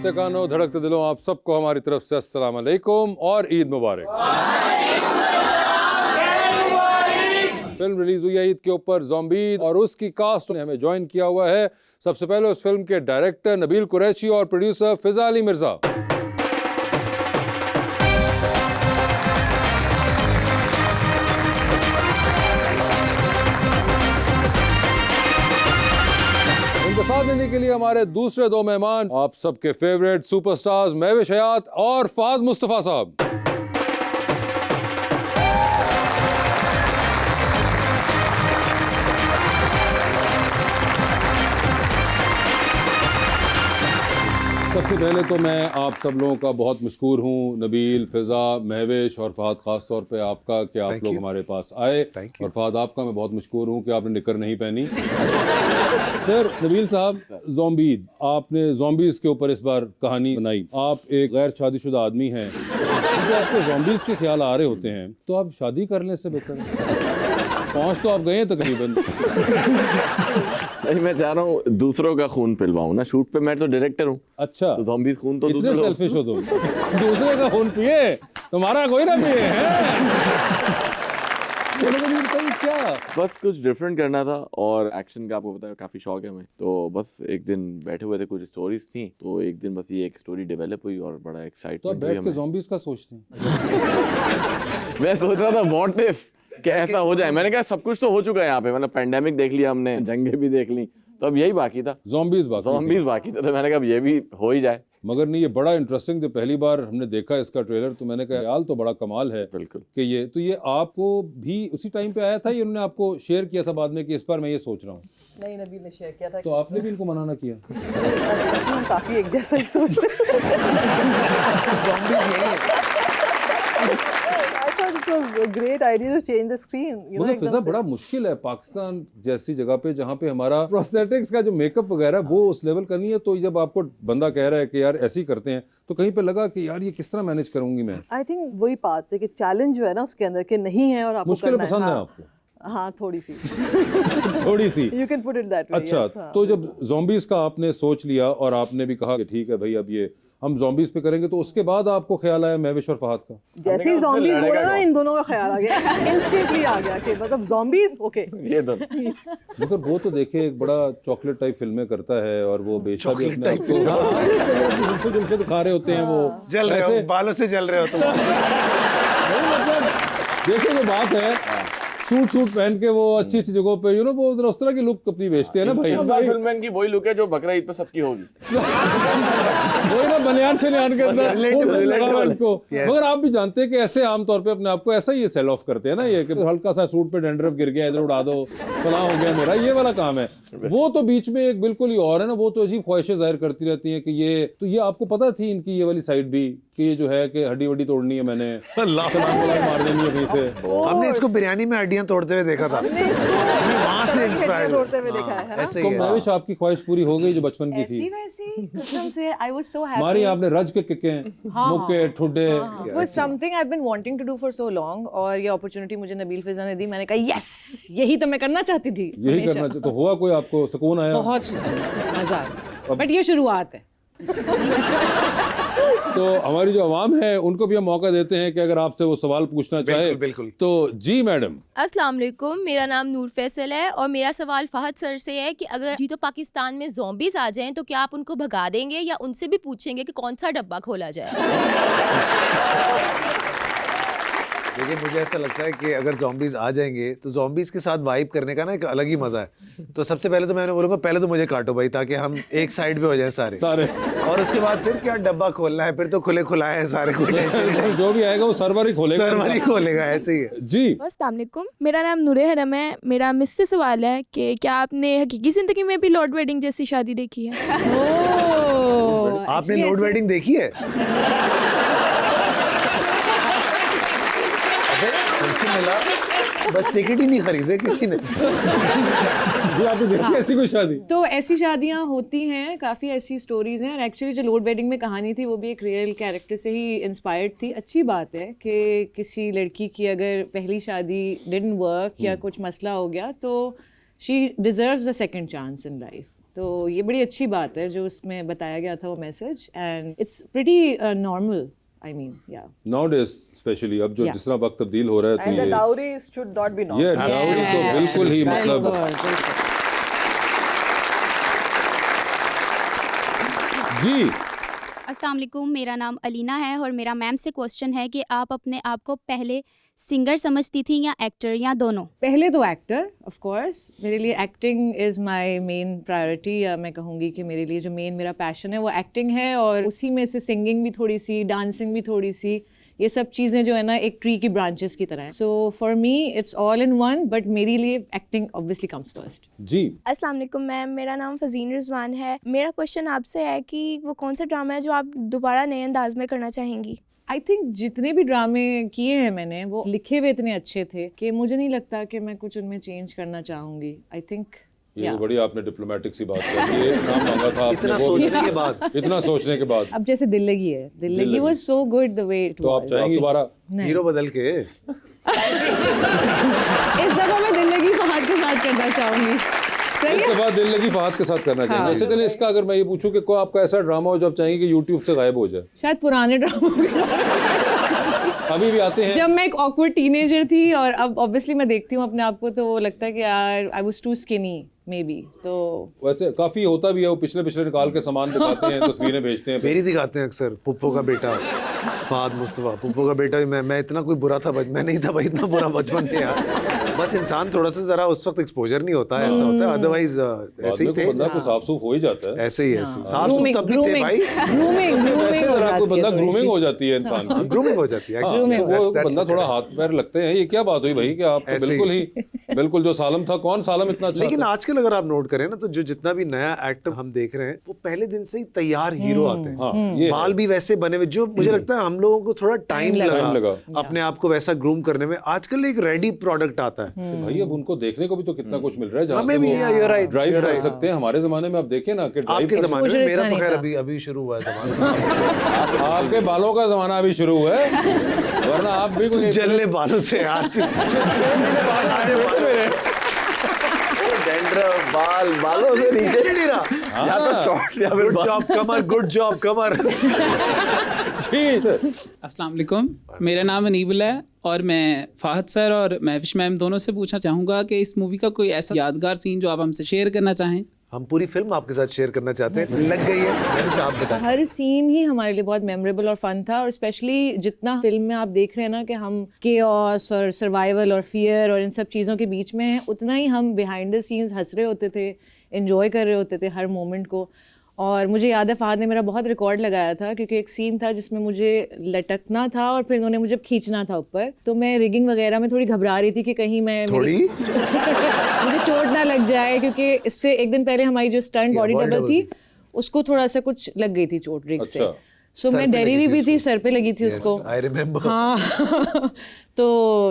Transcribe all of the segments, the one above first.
सुनते कानों धड़कते दिलों, आप सबको हमारी तरफ से अस्सलाम वालेकुम और ईद मुबारक। फिल्म रिलीज हुई है ईद के ऊपर ज़ॉम्बीज़, और उसकी कास्ट ने हमें ज्वाइन किया हुआ है। सबसे पहले उस फिल्म के डायरेक्टर नबील कुरैशी और प्रोड्यूसर फिजा अली मिर्जा। साथ देने के लिए हमारे दूसरे दो मेहमान, आप सबके फेवरेट सुपरस्टार्स महविश हयात और फाद मुस्तफा साहब। सबसे पहले तो मैं आप सब लोगों का बहुत मशकूर हूँ, नबील, फिजा, महविश और फहद, ख़ास तौर पे आपका कि आप लोग हमारे पास आए। और फहद, आपका मैं बहुत मशकूर हूँ कि आपने निकर नहीं पहनी। सर, नबील साहब, ज़ॉम्बीज़, आपने ज़ॉम्बीज़ के ऊपर इस बार कहानी बनाई। आप एक गैर शादीशुदा आदमी हैं, जब आपको ज़ॉम्बीज़ के ख्याल आ रहे होते हैं तो आप शादी कर लें, इससे बेहतर है। पहुँच तो आप गए हैं तकरीबन। नहीं, मैं चाह रहा हूँ दूसरों का खून पिलवाऊँ ना शूट पे। मैं तो डायरेक्टर हूँ। अच्छा, तो ज़ॉम्बीज़ खून तो इतने सेल्फिश हो तुम। दूसरे का खून पिए, तुम्हारा कोई ना पिए हैं। क्या बस कुछ डिफरेंट करना था, और एक्शन का आपको पता है काफ़ी शौक है हमें। तो बस एक दिन बैठे हुए थे, कुछ स्टोरीज थी, तो एक दिन बस ये एक स्टोरी डेवलप हुई और बड़ा एक्साइटमेंट तो आप बैठ के ज़ॉम्बीज़ का सोचते हैं? मैं सोच रहा था व्हाट इफ क्या ऐसा हो जाए। मैंने कहा सब कुछ तो हो चुका है यहाँ पे, मतलब पेंडेमिक देख लिया हमने, जंगें भी देख ली, तो अब यही बाकी था, ज़ॉम्बीज़ बाकी था। तो मैंने कहा अब ये भी हो ही जाए। मगर नहीं, ये बड़ा इंटरेस्टिंग, जब पहली बार हमने देखा इसका ट्रेलर तो मैंने कहा यार तो बड़ा कमाल है। बिल्कुल। कि ये आपको भी उसी टाइम पे आया था, ये उन्होंने आपको शेयर किया था बाद में कि इस बार मैं ये सोच रहा हूँ? नहीं, नबील ने शेयर किया था। तो आपने भी इनको मना ना किया? हम काफी एक जैसा ही सोचते great idea to change the screen. मतलब फिजा, बड़ा मुश्किल है पाकिस्तान जैसी जगह पे जहाँ पे हमारा प्रोस्थेटिक्स का जो मेकअप वगैरह वो उस लेवल का नहीं है। तो जब आपको बंदा कह रहा है कि यार ऐसे ही करते हैं, तो कहीं पे लगा कि यार ये किस तरह मैनेज करूंगी मैं? आई थिंक वही बात है कि चैलेंज जो है ना उसके अंदर के नहीं है, और आपको मुश्किल करना पसंद है हाँ, आपको? हाँ, थोड़ी सी। थोड़ी सी, you can put it that way. अच्छा, तो जब ज़ॉम्बीज़ का आपने सोच लिया और आपने भी कहा कि ठीक है भाई अब ये हम ज़ॉम्बीज़ पे करेंगे, तो उसके बाद आपको ख्याल आया महविश और फहद का? जैसे ही ज़ॉम्बीज़ बोला ना, इन दोनों का ख्याल आ गया, इंस्टेंटली आ गया कि मतलब ज़ॉम्बीज़ ओके। ये तो मगर वो तो देखे एक बड़ा चॉकलेट टाइप फिल्में करता है, और वो बेशा भी अपने आप को जुल्फे दिखा रहे होते हैं, वो जल रहे हो, बालों से जल रहे हो तुम। मतलब देखिए जो बात है, सूट पहन के वो अच्छी जगहों पे वो उस तरह की लुक अपनी बेचते हैं ना भाई। फिल्ममैन की वही लुक है जो बकरा ईद पे सबकी होगी। वही ना, बनियान से के अंदर लगा हुआ इनको। मगर आप भी जानते हैं कि ऐसे आमतौर पे अपने आप को ऐसा ही ये सेल ऑफ करते हैं ना, ये कि हल्का सा सूट पे डैंड्रफ गिर गया, इधर उड़ा दो, फलां हो गया मेरा, ये वाला काम है। वो तो बीच में एक बिल्कुल ही और है ना, वो तो अजीब ख्वाहिशें जाहिर करती रहती हैं कि ये आपको पता थी इनकी ये वाली साइड भी, कि ये जो है कि हड्डी वड्डी तोड़नी है, मैंने मार देनी है कहीं से। हमने इसको बिरयानी में हड्डियां तोड़ते हुए देखा था, वहां से इंस्पायर्ड तोड़ते हुए देखा है ना। ऐसे तो ही है। महविश, आपकी ख्वाहिश पूरी हो गई जो बचपन की थी? वैसी कसम से आई वाज सो हैप्पी। मारी आपने रज के किके, मुक्के, ठुड्डे? वो something I have been wanting to do for so long, और ये अपॉर्चुनिटी मुझे नबील फिजा ने दी। मैंने कहा यस, यही तो मैं करना चाहती थी, यही करना चाहिए। तो हुआ कोई आपको सुकून आया? बहुत मजा आया, बट ये शुरुआत है। तो हमारी जो आवाम है उनको भी हम मौका देते हैं कि अगर आपसे वो सवाल पूछना चाहे। बिल्कुल। तो जी मैडम। अस्सलाम वालेकुम, मेरा नाम नूर फैसल है और मेरा सवाल फहद सर से है कि अगर जी तो पाकिस्तान में ज़ॉम्बीज़ आ जाएं तो क्या आप उनको भगा देंगे या उनसे भी पूछेंगे कि कौन सा डब्बा खोला जाए? देखिए, मुझे ऐसा लगता है कि अगर ज़ॉम्बीज़ आ जाएंगे तो ज़ॉम्बीज़ के साथ वाइब करने का ना एक अलग ही मज़ा है। तो सबसे पहले तो मैंने बोलूँगा पहले तो मुझे काटो भाई, ताकि हम एक साइड पे हो जाए सारे। और उसके बाद फिर क्या डब्बा खोलना है, फिर तो खुले खुलाए हैं सारे। जो भी आएगा वो सर्वर ही खोलेगा, ऐसे ही है जी। अस्सलाम वालेकुम, मेरा नाम नूरे हरम है। मेरा मिस से सवाल है कि क्या आपने हकीकी ज़िंदगी में भी लॉर्ड वेडिंग जैसी शादी देखी है? आपने लॉर्ड वेडिंग देखी है? मिला, बस टिकट ही नहीं खरीदे किसी ने। आपने देखी ऐसी कोई शादी? तो ऐसी शादियां होती हैं, काफ़ी ऐसी स्टोरीज हैं। और एक्चुअली जो लोड वेडिंग में कहानी थी वो भी एक रियल कैरेक्टर से ही इंस्पायर्ड थी। अच्छी बात है कि किसी लड़की की अगर पहली शादी डिडंट वर्क या कुछ मसला हो गया तो she deserves a second chance in life. तो ये बड़ी अच्छी बात है जो उसमें बताया गया था वो message, and it's pretty normal, I mean या Nowadays स्पेशली अब जो जिस तरह वक्त तब्दील हो रहा है And तो the ये dowry should not be known. ये डाउरी तो बिल्कुल ही मतलब जी। अस्सलाम वालेकुम, मेरा नाम अलीना है और मेरा मैम से क्वेश्चन है कि आप अपने आप को पहले सिंगर समझती थी या एक्टर या दोनों? पहले तो एक्टर, ऑफ कोर्स मेरे लिए acting is my main priority, या मैं कहूँगी कि मेरे लिए जो मेन मेरा पैशन है वो एक्टिंग है, और उसी में से सिंगिंग भी थोड़ी सी, डांसिंग भी थोड़ी सी, ये सब चीज़ें जो है ना एक ट्री की ब्रांचेस की तरह है। So for me it's all in one, but मेरे लिए एक्टिंग ऑब्वियसली कम्स फर्स्ट। जी अस्सलाम वालेकुम मैम, मेरा नाम फजीन रिजवान है। मेरा क्वेश्चन आपसे है कि वो कौन सा ड्रामा है जो आप दोबारा नए अंदाज में करना चाहेंगी? आई थिंक जितने भी ड्रामे किए हैं मैंने वो लिखे हुए इतने अच्छे थे कि मुझे नहीं लगता कि मैं कुछ उनमें चेंज करना चाहूँगी। आई थिंक ये तो बड़ी आपने डिप्लोमेटिक सी बात कर दी। एक नाम मांगा था आपने, इतना वो भी- सोचने के बाद इतना सोचने के बाद अब जैसे दिल लगी है, दिल लगी was so good the way it तो आप चाहेंगे दोबारा? हीरो बदल के इस दफा मैं दिल लगी फहद के साथ करना चाहूंगी। सही इस है? दफा दिल लगी फहद के साथ करना चाहेंगे। अच्छा चलिए, इसका अगर मैं ये पूछूं कि कोई आपका ऐसा ड्रामा हो जो आप चाहेंगे कि यूट्यूब से गायब हो जाए? शायद पुराने ड्रामा अभी भी आते हैं? जब मैं एक ऑकवर्ड टीनेजर थी और अब ऑब्वियसली मैं देखती हूँ अपने आप को तो वो लगता है कि यार I was too skinny maybe. तो वैसे काफी होता भी है, वो पिछले पिछले निकाल के सामान दिखाते हैं, तस्वीरें भेजते हैं। मेरी दिखाते हैं अक्सर, पुप्पो का बेटा फहद मुस्तफा, पुप्पो का बेटा भी मैं इतना कोई बुरा था, मैं नहीं था भाई इतना बुरा बचपन में यार। बस इंसान थोड़ा सा जरा उस वक्त एक्सपोजर नहीं होता है, ऐसा होता है, अदरवाइज ऐसे ही थे, बंदा को साफ सूफ हो ही जाता है। ऐसे ही साफ सुथ तब भी थे भाई। वैसे जरा कोई बंदा ग्रूमिंग हो जाती है इंसान की। ग्रूमिंग हो जाती है हाँ, actually. तो वो That's बंदा the थोड़ा correct. हाथ पैर लगते हैं। ये क्या बात हुई भाई कि आप तो ऐसे बिल्कुल ही बिल्कुल जो सालम था, कौन सालम इतना अच्छा लेकिन था? आजकल अगर आप नोट करें ना तो जो जितना भी नया एक्टर हम देख रहे हैं वो पहले दिन से ही तैयार हीरो आते हैं। हाँ, ये बाल भी वैसे बने हुए, जो मुझे लगता है हम लोगों को थोड़ा टाइम लगा। लगा अपने आप को वैसा ग्रूम करने में। आजकल एक रेडी प्रोडक्ट आता है। तो भाई अब उनको देखने को भी तो कितना कुछ मिल रहा है, जहाँ हमें से भी वो you're right, ड्राइव you're कर right. सकते हैं। हमारे जमाने में आप देखें ना कि ड्राइव आपके कर जमाने में, Exposure मेरा इतना तो नहीं खैर था। अभी शुरू हुआ है जमाना। आपके बालों का जमाना अभी शुरू हुआ है, वरना आप भी कोई जलने बालों से यार डैंड्रफ, बालों से नीचे नहीं रहा, या तो शॉर्ट या फिर गुड जॉब कमर, गुड जॉब कमर। जी सर। अस्सलाम वालेकुम, मेरा नाम अनीबुल है और मैं फाहद सर और महविश मैम दोनों से पूछना चाहूँगा कि इस मूवी का कोई ऐसा यादगार सीन जो आप हमसे शेयर करना चाहें। हम पूरी फिल्म आपके साथ शेयर करना चाहते हैं। लग गई है, महविश आप बताएं। हर सीन ही हमारे लिए बहुत मेमोरेबल और फन था, और स्पेशली जितना फिल्म में आप देख रहे हैं ना कि हम केओस और सर्वाइवल और फियर और इन सब चीज़ों के बीच में हैं, उतना ही हम बिहाइंड द सीन्स हंस रहे होते थे, एंजॉय कर रहे होते थे हर मोमेंट को। और मुझे याद है फहद ने मेरा बहुत रिकॉर्ड लगाया था, क्योंकि एक सीन था जिसमें मुझे लटकना था और फिर उन्होंने मुझे खींचना था ऊपर, तो मैं रिगिंग वगैरह में थोड़ी घबरा रही थी कि कहीं मैं मुझे चोट ना लग जाए, क्योंकि इससे एक दिन पहले हमारी जो stunt body body double double थी उसको थोड़ा सा कुछ लग गई थी चोट रिग से। अच्छा। सो मैं डरी हुई भी थी, सर पे लगी थी उसको। I remember. हाँ तो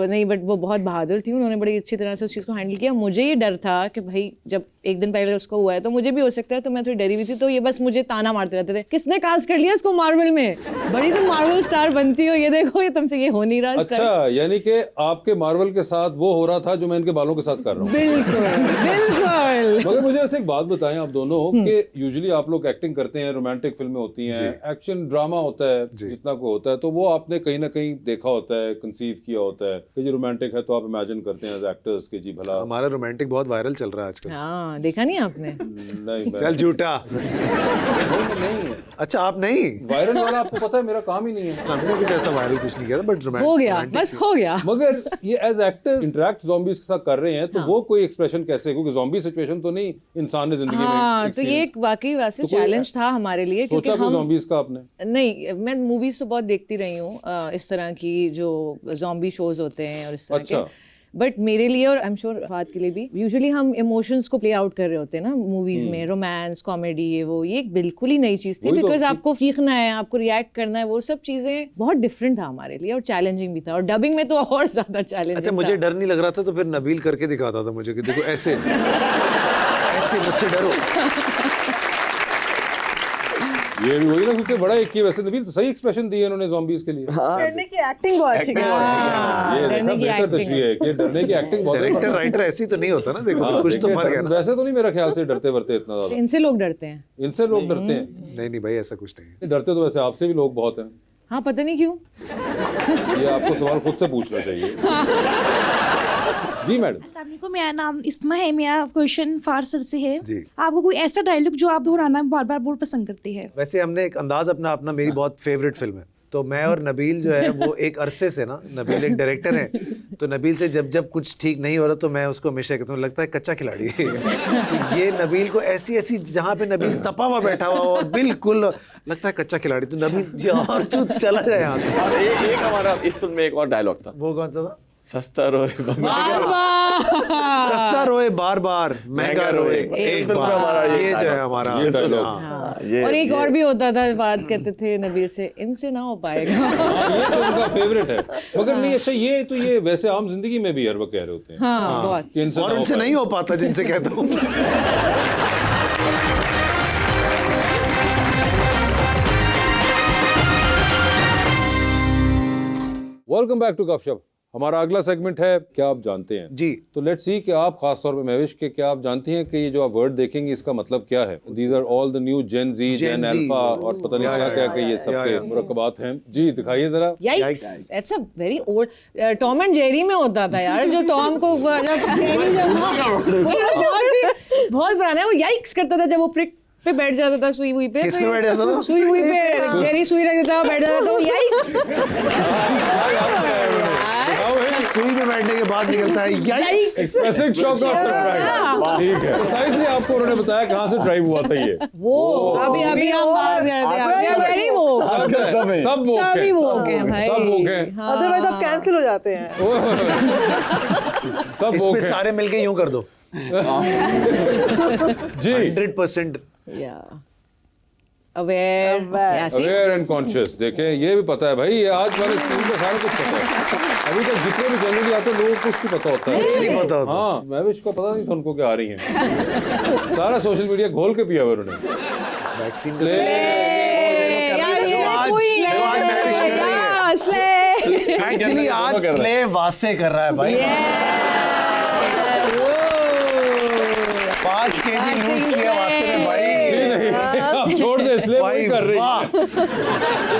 नहीं, बट वो बहुत बहादुर थी, उन्होंने बड़ी अच्छी तरह से उस चीज़ को हैंडल किया। मुझे ये डर था कि भाई जब एक दिन पहले उसको हुआ है तो मुझे भी हो सकता है, तो मैं थोड़ी डरी हुई थी। तो ये बस मुझे ताना मारते रहते थे, किसने कास्ट कर लिया इसको मार्वल में, बड़ी तुम मार्वल स्टार बनती हो, ये देखो ये तुमसे ये हो नहीं रहा। अच्छा, यानी कि आपके मार्वल के साथ वो हो रहा था जो मैं इनके बालों के साथ कर रहा हूँ। बिल्कुल बिल्कुल। मगर मुझे ऐसे एक बात बताएं आप दोनों कि यूजुअली आप लोग एक्टिंग करते हैं, रोमांटिक फिल्में होती हैं, एक्शन ड्रामा होता है, जितना को होता है, तो वो आपने कहीं ना कहीं देखा होता है, कंसीव किया होता है कि जी रोमांटिक है, तो आप इमेजिन करते हैं एज एक्टर्स के जी भला हमारा रोमांटिक बहुत वायरल चल रहा है आजकल। हाँ देखा नहीं आपने? नहीं चल झूठा। नहीं, अच्छा आप नहीं, वायरल वाला आपको पता है मेरा काम ही नहीं है। हमने कुछ ऐसा वायरल कुछ नहीं किया था, बट हो गया, बस हो गया। मगर ये एज एक्टर्स इंटरेक्ट ज़ॉम्बीज के साथ कर रहे हैं, तो वो कोई एक्सप्रेशन कैसे, क्योंकि ज़ॉम्बी सिचुएशन तो नहीं इंसान ने जिंदगी में हाँ तो ये एक वाकई वैसे तो कोई चैलेंज था हमारे लिए, क्योंकि सोचा कोई हम ज़ॉम्बीज का आपने? नहीं, मैं मूवीज तो बहुत देखती रही हूँ इस तरह की जो ज़ॉम्बी शोज होते हैं और इस तरह अच्छा। के, बट मेरे लिए और आई एम श्योर फहद के लिए भी, यूजुअली हम इमोशंस को प्ले आउट कर रहे होते हैं ना मूवीज में, रोमांस, कॉमेडी, ये एक बिल्कुल ही नई चीज़ थी, वही तो बिकॉज आपको सीखना है, आपको रिएक्ट करना है, वो सब चीज़ें बहुत डिफरेंट था हमारे लिए और चैलेंजिंग भी था, और डबिंग में तो और ज़्यादा चैलेंजिंग। अच्छा मुझे डर नहीं लग रहा था, तो फिर नबील करके दिखाता था मुझे कि देखो ऐसे ऐसे मुझसे डरो। ये भी वही ना, क्योंकि बड़ा एक ही वैसे नबील तो सही एक्सप्रेशन दिए इन्होंने zombies के लिए। डरने की एक्टिंग बहुत अच्छी की है। ये देखा डरने की बेहतर acting तशरीह है कि डरने की एक्टिंग बहुत डायरेक्टर राइटर ऐसी तो नहीं होता ना, देखो कुछ तो फर्क है ना। वैसे तो नहीं मेरा ख्याल से डरते वरते इतना ज्यादा, इनसे लोग डरते हैं। इनसे लोग डरते हैं। नहीं भाई ऐसा कुछ नहीं है। डरते तो वैसे आपसे भी लोग बहुत हैं। हाँ, पता नहीं क्यों। ये आपको सवाल खुद से पूछना चाहिए। जी मैडम। अस्सलाम वालेकुम, मेरा नाम इस्मा है। मेरा क्वेश्चन फार सर से है जी। आपको कोई ऐसा डायलॉग जो आप दोहराना बार बार बहुत पसंद करते हैं? वैसे हमने एक अंदाज अपना मेरी बहुत फेवरेट फिल्म है, तो मैं और नबील जो है वो एक अरसे से ना, नबील एक डायरेक्टर है, तो नबील से जब कुछ ठीक नहीं हो रहा तो मैं उसको हमेशा कहता हूँ लगता है कच्चा खिलाड़ी है। तो ये नबील को ऐसी जहाँ पे नबील तपा हुआ बैठा हुआ और बिल्कुल लगता है कच्चा खिलाड़ी, तो नबील यार तू चला जाए यहाँ से। और एक हमारा इस फिल्म में एक और डायलॉग था, वो कौन सा था? सस्ता रोए सस्ता रोए बार बार, महंगा रोए एक बार। ये जो है हमारा ये डायलॉग। और एक और भी होता था, बात करते थे नबील से, इनसे ना हो पाएगा। ये तो उनका फेवरेट है, मगर नहीं अच्छा ये वैसे आम जिंदगी में भी हर वक्त कह रहे होते हैं। हाँ, बहुत। कि इनसे और ना हो उनसे पाए। नहीं हो पाता जिनसे कहता हूँ। वेलकम बैक टू गपशप। हमारा अगला सेगमेंट है क्या आप जानते हैं जी। तो लेट्स सी कि आप खास तौर पे महविश के क्या आप जानती हैं कि ये जो आप वर्ड देखेंगे इसका मतलब क्या है। These are all the new gen Z, gen alpha और पता नहीं क्या क्या कि ये सबके मुरक्कबात हैं। जी दिखाइए जरा। Yikes! That's a very old Tom and Jerry में होता था यार, जो टॉम को जब जेरी बहुत पुराना है, वो याइक्स करता था जब वो प्रिक पे बैठ जाता था, सुई हुई पे। किस पे बैठ जाता था? सुई हुई पे, जेरी सुई रख देता था, बैठ जाता था, वो याइक्स। सुई में बैठने के बाद निकलता है याइक्स। एक्सप्रेसिव शॉक और सरप्राइज। ठीक है, प्रिसाइजली आपको उन्होंने बताया कहाँ से ड्राइव हुआ था ये। वो अभी हम बात कर रहे थे, वेरी वो सब वो सभी वो है भाई, सब वो हैं। अदरवाइज आप कैंसिल हो जाते हैं। सब वो इसमें हैं। सारे मिलके यूं कर दो। जी 100%। Aware, aware and conscious. देखें ये भी पता है भाई, ये आज वाले स्कूल में सारा कुछ पता है। अभी तक जितने भी जनरली आते हैं लोगों को कुछ नहीं पता होता है। कुछ नहीं पता होता। हाँ, महविश को पता नहीं था उनको क्या आ रही हैं। सारा सोशल मीडिया घोल के पिया हुआ उन्होंने। वैक्सीन एक्चुअली आज स्ले वासे कर रहा है भाई। 5 kg लूज किया वासे ने भाई। आप छोड़ दे, स्लेव वही कर रही है।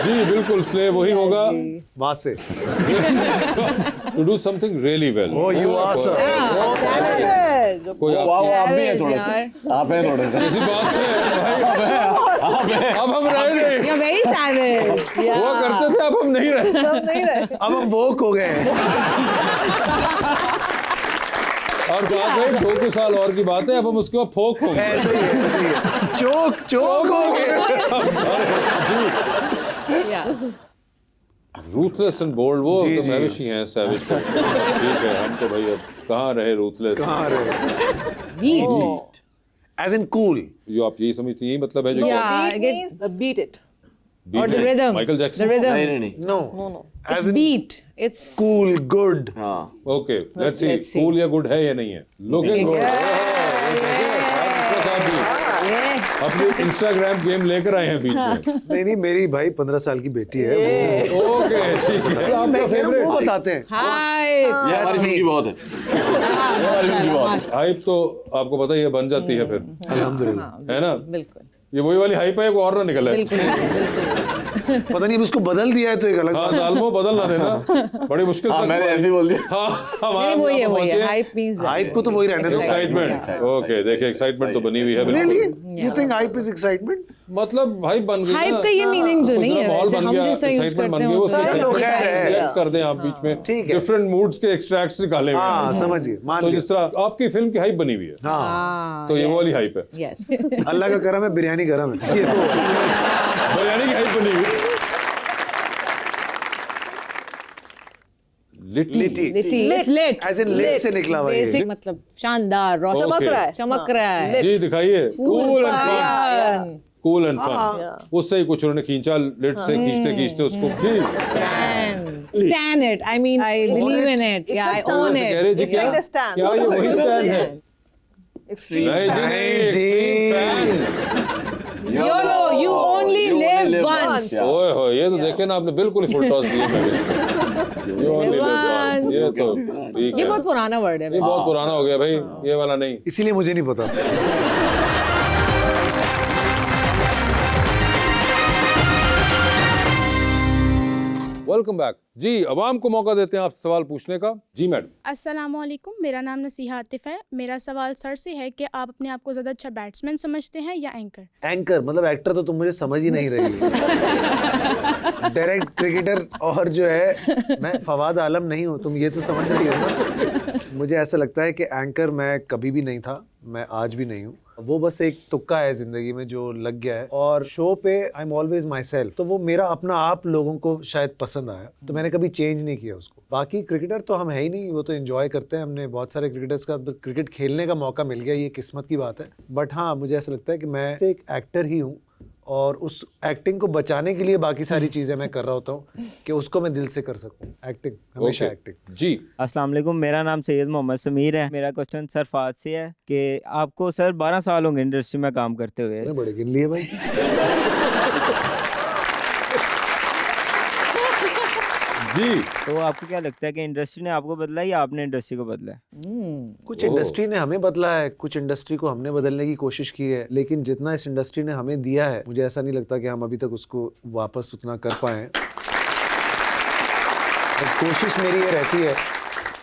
जी बिल्कुल, स्लेव वही होगा। Was to do something really well. Oh you are sir. कोई आप भी हैं थोड़ा सा, आप हैं थोड़ा सा किसी बात से भाई, अब हम रह रहे हैं। Very savage. वो करते थे, अब हम नहीं रहे। अब हम वोक हो गए हैं। और बात है 2 साल और की बात है, अब हम उसके बाद फोक हो गए। ऐसे ही है। चोक हो गए। रूथलेस एंड बोल्ड, वो जी, तो जी। महविश ही हैं, सैवेज तो ठीक है। हम तो भाई अब कहाँ रहे रूथलेस। कहाँ रहे? As in cool. यो आप यही समझती, यही मतलब है जो Beat it. Or the rhythm. Michael Jackson. The rhythm. नहीं No. No. As in Beat. It's cool, good. हाँ okay let's see Let's see. Cool या गुड है या नहीं है। Looking good. अपनी इंस्टाग्राम गेम लेकर आए हैं बीच में। नहीं मेरी भाई 15 साल की बेटी है। ओके ठीक है। आप आपका वो फेवरेट बताते हैं। हाय। ये हमारी फिल्म की बहुत है। हाइप तो आपको पता ही है, बन जाती है फिर, अल्हम्दुलिल्लाह। है ना। बिल्कुल ये वही वाली हाइप है, को और ना निकला है। पता नहीं अब उसको बदल दिया है तो एक अलग हाँ बात है। जालमो बदल ना देना, बड़ी मुश्किल से। मैंने ऐसे ही बोल दिया। हाँ नहीं, वही है, वही है। हाइप मींस हाइप को तो वही रहने दो। एक्साइटमेंट। ओके देखिए, एक्साइटमेंट तो बनी हुई है Really? बिल्कुल। You think hype is excitement? मतलब हाइप बन गई ना। हाइप का ये मीनिंग तो कुछ नहीं ना है, माहौल वैसे बन हम गया, जैसा यूज एक्साइटमेंट करते बन हैं गया, वो उसमें तो लोग हैं। एक्साइटमेंट कर दें आप बीच में। ठीक है। डिफरेंट मूड्स के एक्सट्रैक्ट्स निकाले हुए हाँ हैं। समझिए, मान तो लिया। जिस तरह आपकी फिल्म की हाइप बनी हुई है, हाँ तो ये वो वाली हाइप है। यस। अल्लाह का करम है, बिरयानी गरम है। ये वो। बिरयानी की हाइप बनी हुई है। लिटी। lit As in lit से निकला हुआ ये। बेसिक मतलब शानदार, रोशन चमक रहा है। चमक रहा है। जी दिखाइए। Cool and fun. Fun. Cool and fun. उससे ही कुछ उन्होंने खींचा, लिट से खींचते उसको खींच। Stand it. I mean, I believe in it. It's Yeah, a I stand. own कह it. रहे जी It's क्या like the stand. क्या ये वही स्टैंड है? Extreme. नहीं जी नहीं, जी। Extreme fan. YOLO. You only live once. yeah. ओए हो, ये तो देखे ना आपने बिल्कुल ही फुल टॉस दिए महवेश को। You only live once. ये तो ठीक ये है, बहुत पुराना वर्ड है। ये बहुत पुराना हो गया भाई, ये वाला नहीं। इसीलिए मुझे नहीं पता। वेलकम बैक जी। अवाम को मौका देते हैं आप सवाल पूछने का। जी मैडम। अस्सलामुअलैकुम, मेरा नाम नसीहा आतिफ है। मेरा सवाल सर से है कि आप अपने आप को ज़्यादा अच्छा बैट्समैन समझते हैं या एंकर? एंकर मतलब एक्टर तो तुम मुझे समझ ही नहीं रही है। डायरेक्ट क्रिकेटर और जो है मैं फवाद आलम नहीं हूँ, तुम ये तो समझ रही हो ना। मुझे ऐसा लगता है कि एंकर मैं कभी भी नहीं था, मैं आज भी नहीं हूँ। वो बस एक तुक्का है जिंदगी में जो लग गया है, और शो पे I am always my self, तो वो मेरा अपना आप लोगों को शायद पसंद आया, तो मैंने कभी चेंज नहीं किया उसको। बाकी क्रिकेटर तो हम है ही नहीं, वो तो एंजॉय करते हैं। हमने बहुत सारे क्रिकेटर्स का क्रिकेट खेलने का मौका मिल गया, ये किस्मत की बात है। बट हाँ, मुझे ऐसा लगता है कि मैं एक एक्टर ही हूँ, और उस एक्टिंग को बचाने के लिए बाकी सारी चीजें मैं कर रहा होता हूँ कि उसको मैं दिल से कर सकूँ। एक्टिंग हमेशा एक्टिंग। जी अस्सलाम वालेकुम, मेरा नाम सैयद मोहम्मद समीर है। मेरा क्वेश्चन सर फाद से है कि आपको सर 12 साल होंगे इंडस्ट्री में काम करते हुए। बड़े गिन लिए भाई। जी, तो आपको क्या लगता है कि इंडस्ट्री ने आपको बदला या आपने इंडस्ट्री को बदला है? कुछ इंडस्ट्री ने हमें बदला है, कुछ इंडस्ट्री को हमने बदलने की कोशिश की है, लेकिन जितना इस इंडस्ट्री ने हमें दिया है, मुझे ऐसा नहीं लगता कि हम अभी तक उसको वापस उतना कर पाए। कोशिश मेरी ये रहती है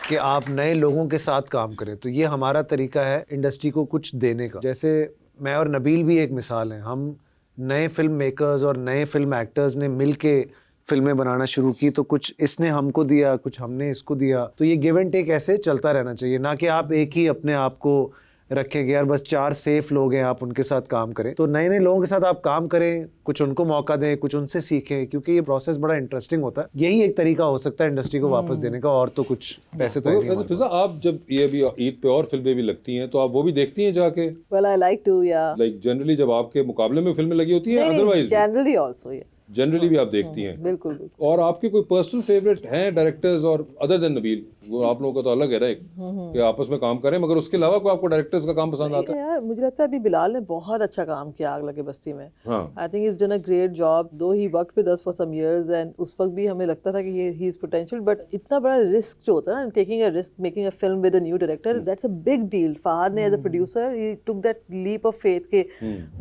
कि आप नए लोगों के साथ काम करें, तो ये हमारा तरीका है इंडस्ट्री को कुछ देने का। जैसे मैं और नबील भी एक मिसाल हैं। हम नए फिल्म मेकर्स और नए फिल्म एक्टर्स ने मिल के फिल्में बनाना शुरू की, तो कुछ इसने हमको दिया, कुछ हमने इसको दिया। तो ये गिव एंड टेक ऐसे चलता रहना चाहिए, ना कि आप एक ही अपने आप को रखेंगे यार बस 4 सेफ लोग हैं आप उनके साथ काम करें। तो नए नए लोगों के साथ आप काम करें, कुछ उनको मौका दें, कुछ उनसे सीखें, क्योंकि ये प्रोसेस बड़ा इंटरेस्टिंग होता है। यही एक तरीका हो सकता है इंडस्ट्री को वापस देने का, और तो कुछ पैसे तो है नहीं वैसे फिजा, आप जब ये भी ईद पे और फिल्में भी लगती हैं तो आप वो भी देखती हैं जाके? Well, I like to, yeah. Like generally जब आपके मुकाबले में फिल्में लगी होती हैं, otherwise generally also, yes, generally भी आप देखती हैं? बिल्कुल बिल्कुल। और आपके कोई पर्सनल फेवरेट हैं डायरेक्टर्स, और अदर देन नबील? वो आप लोगों का तो अलग है ना, एक कि आपस में काम करें, मगर उसके अलावा कोई आपको डायरेक्टर्स का काम पसंद आता है? यार मुझे लगता है अभी बिलाल ने बहुत अच्छा काम किया आग लगे बस्ती में। हाँ, I think he is done a great job, though he worked with us for some years, and उस वक्त भी हमें लगता था कि ही इज पोटेंशियल, बट इतना बड़ा रिस्क जो होता है ना, taking a risk, making a film with a new director, that's a big deal. Fahad ने as a producer he took that leap of faith के